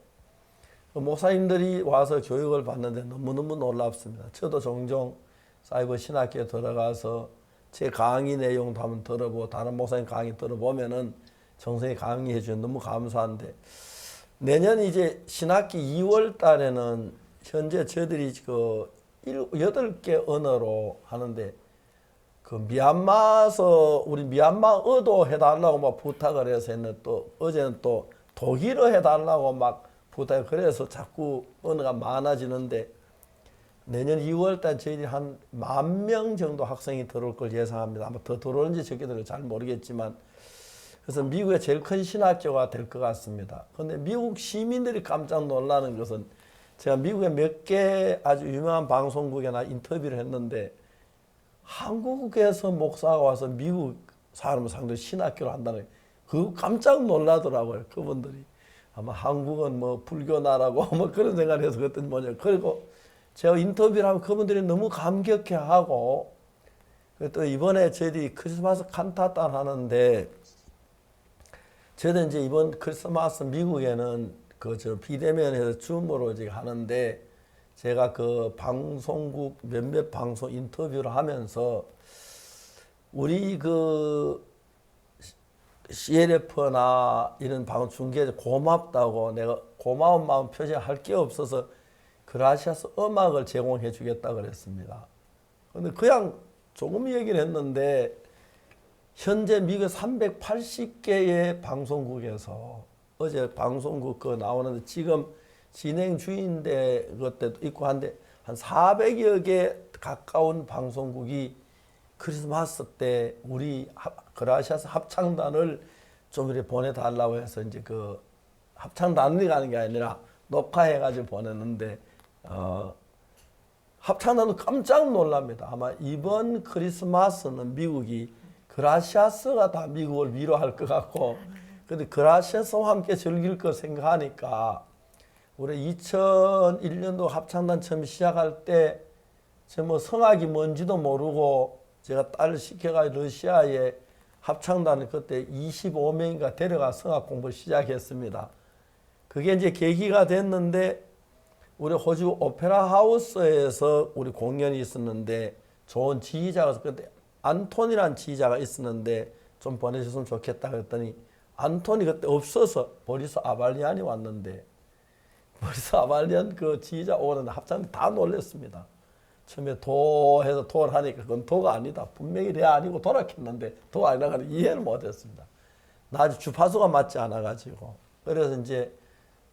그 목사님들이 와서 교육을 받는데 너무너무 놀랍습니다. 저도 종종 사이버 신학교에 들어가서 제 강의 내용도 한번 들어보고 다른 목사님 강의 들어보면은 정성이 강의해 주셔서 너무 감사한데 내년 이제 신학기 2월 달에는 현재 저희들이 그 8개 언어로 하는데 그 미얀마에서 우리 미얀마어도 해달라고 막 부탁을 해서 했는데 또 어제는 또 독일어 해달라고 막 부탁을 그래서 자꾸 언어가 많아지는데 내년 2월 달 저희들이 한 10,000명 정도 학생이 들어올 걸 예상합니다. 아마 더 들어오는지 적게 들어올지 잘 모르겠지만 그래서 미국의 제일 큰 신학교가 될 것 같습니다. 그런데 미국 시민들이 깜짝 놀라는 것은 제가 미국의 몇 개 아주 유명한 방송국에나 인터뷰를 했는데 한국에서 목사가 와서 미국 사람을 상대로 신학교를 한다는 그거 깜짝 놀라더라고요. 그분들이 아마 한국은 뭐 불교 나라고 뭐 그런 생각을 해서 그랬더니 뭐냐. 그리고 제가 인터뷰를 하면 그분들이 너무 감격해하고 또 이번에 저희들이 크리스마스 칸타타를 하는데 저희들 이제 이번 크리스마스 미국에는 그 저 비대면에서 줌으로 이제 하는데 제가 그 방송국 몇몇 방송 인터뷰를 하면서 우리 그 CLF나 이런 방송 중계에 고맙다고 내가 고마운 마음 표시할 게 없어서 그라시아스 음악을 제공해 주겠다 그랬습니다. 근데 그냥 조금 얘기를 했는데 현재 미국 380개의 방송국에서 어제 방송국 그 나오는데 지금 진행주의인데 그때도 있고 한데 한 400여 개 가까운 방송국이 크리스마스 때 우리 그라시아스 합창단을 좀 이렇게 보내달라고 해서 이제 그 합창단이 가는 게 아니라 녹화해가지고 보냈는데 합창단은 깜짝 놀랍니다. 아마 이번 크리스마스는 미국이 그라시아스가 다 미국을 위로할 것 같고, 근데 그라시아스와 함께 즐길 거 생각하니까 우리 2001년도 합창단 처음 시작할 때 저 뭐 성악이 뭔지도 모르고 제가 딸을 시켜가지고 러시아에 합창단을 그때 25명인가 데려가 성악 공부를 시작했습니다. 그게 이제 계기가 됐는데 우리 호주 오페라 하우스에서 우리 공연이 있었는데 좋은 지휘자가 그때 안톤이라는 지휘자가 있었는데 좀 보내줬으면 좋겠다 그랬더니 안톤이 그때 없어서 보리스 아발리안이 왔는데 보리스 아발리안 그 지휘자 오는데 합창단이 다 놀랐습니다. 처음에 도 해서 도를 하니까 그건 도가 아니다. 분명히 레 아니고 도락했는데 도가 아니라 이해를 못했습니다. 나중에 주파수가 맞지 않아가지고. 그래서 이제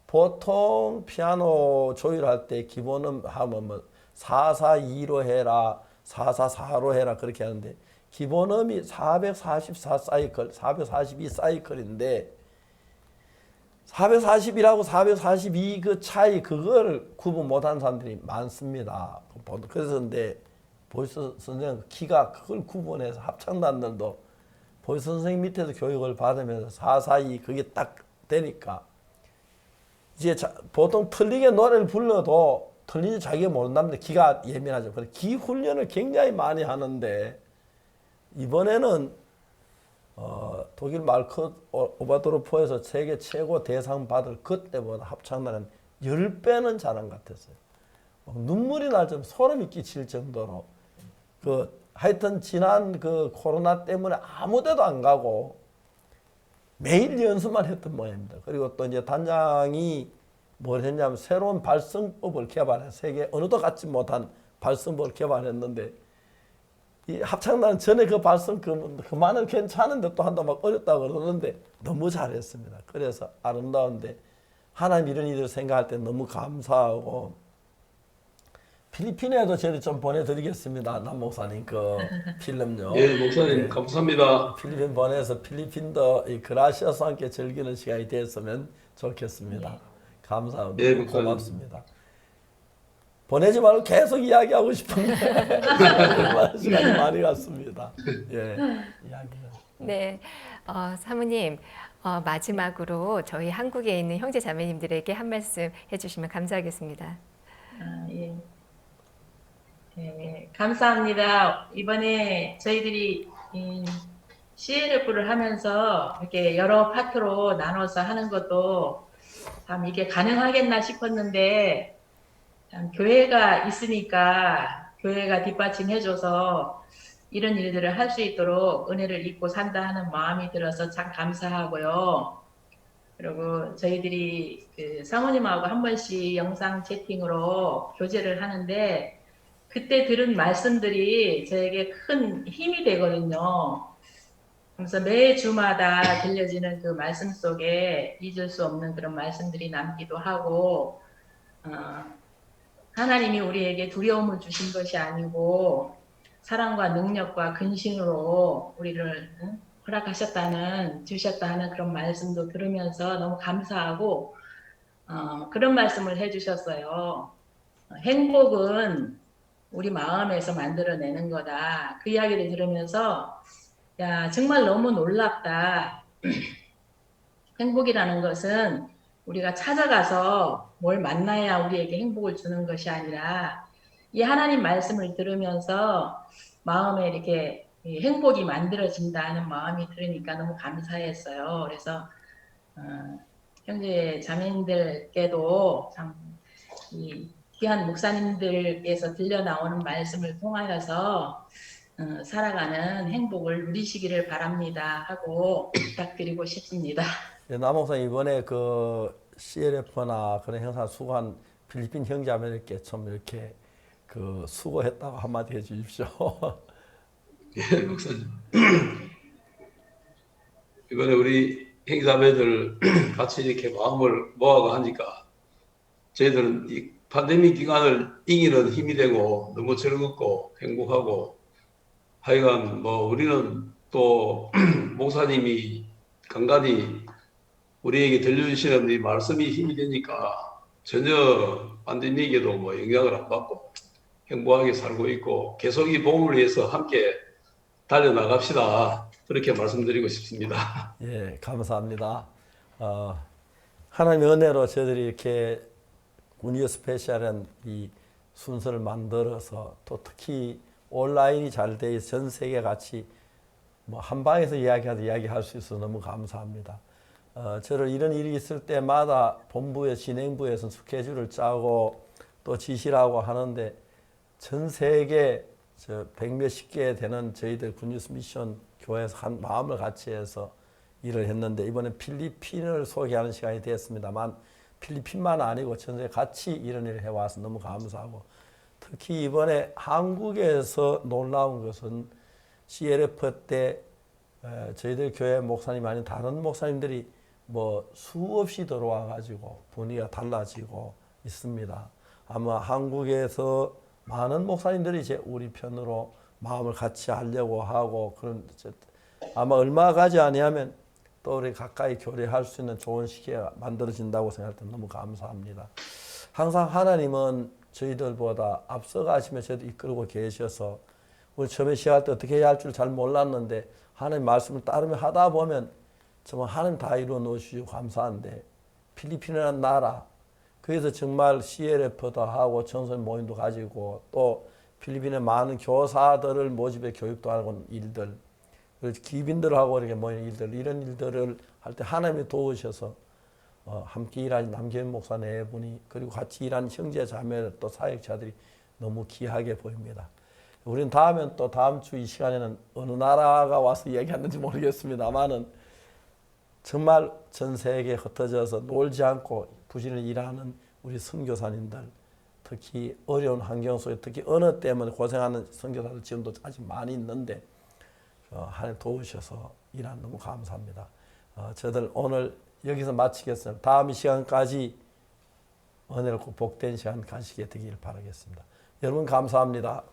보통 피아노 조율할 때 기본음 하면 뭐 442로 해라, 444로 해라 그렇게 하는데 기본음이 444 사이클, 442 사이클인데 441하고 442 그 차이 그걸 구분 못하는 사람들이 많습니다. 그래서 근데 보이스 선생님 키가 그걸 구분해서 합창단들도 보이스 선생님 밑에서 교육을 받으면서 442 그게 딱 되니까 이제 보통 틀리게 노래를 불러도 틀린지 자기가 모른다는데 기가 예민하죠. 그래서 기 훈련을 굉장히 많이 하는데 이번에는 독일 말크 오바도르포에서 세계 최고 대상 받을 그때보다 합창단은 10배는 잘한 것 같았어요. 눈물이 날 정도 소름이 끼칠 정도로 하여튼 지난 그 코로나 때문에 아무 데도 안 가고 매일 연습만 했던 모양입니다. 그리고 또 이제 단장이 뭘 했냐면 새로운 발성법을 개발해 세계 어느도 갖지 못한 발성법을 개발했는데 이 합창단 전에 그 발성 그만은 괜찮은데 또 한다 막 어렵다고 그러는데 너무 잘했습니다. 그래서 아름다운데 하나님 이런 일을 생각할 때 너무 감사하고 필리핀에도 저희 좀 보내드리겠습니다. 남 목사님 그 필름요. 예, 목사님 감사합니다. 필리핀 보내서 필리핀도 이 그라시아스와 함께 즐기는 시간이 됐으면 좋겠습니다. 감사합니다. 예, 목사님. 고맙습니다. 보내지 말고 계속 이야기하고 싶은데 시간이 많이 갔습니다. 예, 이야기는. 네, 사모님 마지막으로 저희 한국에 있는 형제 자매님들에게 한 말씀 해주시면 감사하겠습니다. 예. 네, 감사합니다. 이번에 저희들이 CLF를 하면서 이렇게 여러 파트로 나눠서 하는 것도 참 이게 가능하겠나 싶었는데 참 교회가 있으니까 교회가 뒷받침해줘서 이런 일들을 할 수 있도록 은혜를 입고 산다 하는 마음이 들어서 참 감사하고요. 그리고 저희들이 그 사모님하고 한 번씩 영상 채팅으로 교제를 하는데 그때 들은 말씀들이 저에게 큰 힘이 되거든요. 그래서 매 주마다 들려지는 그 말씀 속에 잊을 수 없는 그런 말씀들이 남기도 하고 하나님이 우리에게 두려움을 주신 것이 아니고 사랑과 능력과 근신으로 우리를 주셨다는 그런 말씀도 들으면서 너무 감사하고 그런 말씀을 해주셨어요. 행복은 우리 마음에서 만들어내는 거다. 그 이야기를 들으면서 야 정말 너무 놀랍다. 행복이라는 것은 우리가 찾아가서 뭘 만나야 우리에게 행복을 주는 것이 아니라 이 하나님 말씀을 들으면서 마음에 이렇게 행복이 만들어진다는 마음이 들으니까 너무 감사했어요. 그래서 형제 자매님들께도 참 이 귀한 목사님들께서 들려 나오는 말씀을 통하여서 살아가는 행복을 누리시기를 바랍니다 하고 부탁드리고 싶습니다. 네, 남 목사님 이번에 그 CLF나 그런 행사 수고한 필리핀 형제자매들께 좀 이렇게 그 수고했다고 한마디 해주십시오. 예, 목사님. 이번에 우리 형제자매들 같이 이렇게 마음을 모아가 하니까 저희들은 이 팬데믹 기간을 이기는 힘이 되고 너무 즐겁고 행복하고 하여간 뭐 우리는 또 목사님이 간간히 우리에게 들려주시는 이 말씀이 힘이 되니까 전혀 팬데믹에도 뭐 영향을 안 받고 행복하게 살고 있고 계속 이 복음을 위해서 함께 달려나갑시다. 그렇게 말씀드리고 싶습니다. 예, 감사합니다. 하나님의 은혜로 저희들이 이렇게 군유 스페셜한 이 순서를 만들어서 또 특히 온라인이 잘 돼 있어 전 세계 같이 뭐 한 방에서 이야기할 수 있어서 너무 감사합니다. 저를 이런 일이 있을 때마다 본부의 진행부에서 스케줄을 짜고 또 지시를 하고 하는데 전 세계 저 100몇십 개 되는 저희들 군유스 미션 교회에서 한 마음을 같이 해서 일을 했는데 이번에 필리핀을 소개하는 시간이 됐습니다만 필리핀만 아니고 전 세계 같이 이런 일을 해와서 너무 감사하고 특히 이번에 한국에서 놀라운 것은 CLF 때 저희들 교회 목사님 아닌 다른 목사님들이 뭐 수없이 들어와 가지고 분위기가 달라지고 있습니다. 아마 한국에서 많은 목사님들이 이제 우리 편으로 마음을 같이 하려고 하고 그런 아마 얼마 가지 아니하면 또 우리 가까이 교류할 수 있는 좋은 시기가 만들어진다고 생각할 때 너무 감사합니다. 항상 하나님은 저희들보다 앞서가시며 저희도 이끌고 계셔서 우리 처음에 시작할 때 어떻게 해야 할 줄 잘 몰랐는데 하나님 말씀을 따르며 하다 보면 정말 하나님 다 이루어 놓으시고 감사한데 필리핀이라는 나라 그래서 정말 CLF도 하고 청소년 모임도 가지고 또 필리핀의 많은 교사들을 모집해 교육도 하고 일들 그래서 기빈들하고 이렇게 모이는 일들 이런 일들을 할 때 하나님이 도우셔서 함께 일하는 남기현 목사 네 분이 그리고 같이 일하는 형제 자매 또 사역자들이 너무 귀하게 보입니다. 우리는 다음엔 또 다음 주 이 시간에는 어느 나라가 와서 얘기하는지 모르겠습니다만은 정말 전 세계에 흩어져서 놀지 않고 부지런히 일하는 우리 선교사님들 특히 어려운 환경 속에 특히 언어 때문에 고생하는 선교사들 지금도 아직 많이 있는데 하나님 도우셔서 일하는 너무 감사합니다. 저들 오늘 여기서 마치겠습니다. 다음 시간까지 은혜롭고 복된 시간 가시게 되길 바라겠습니다. 여러분 감사합니다.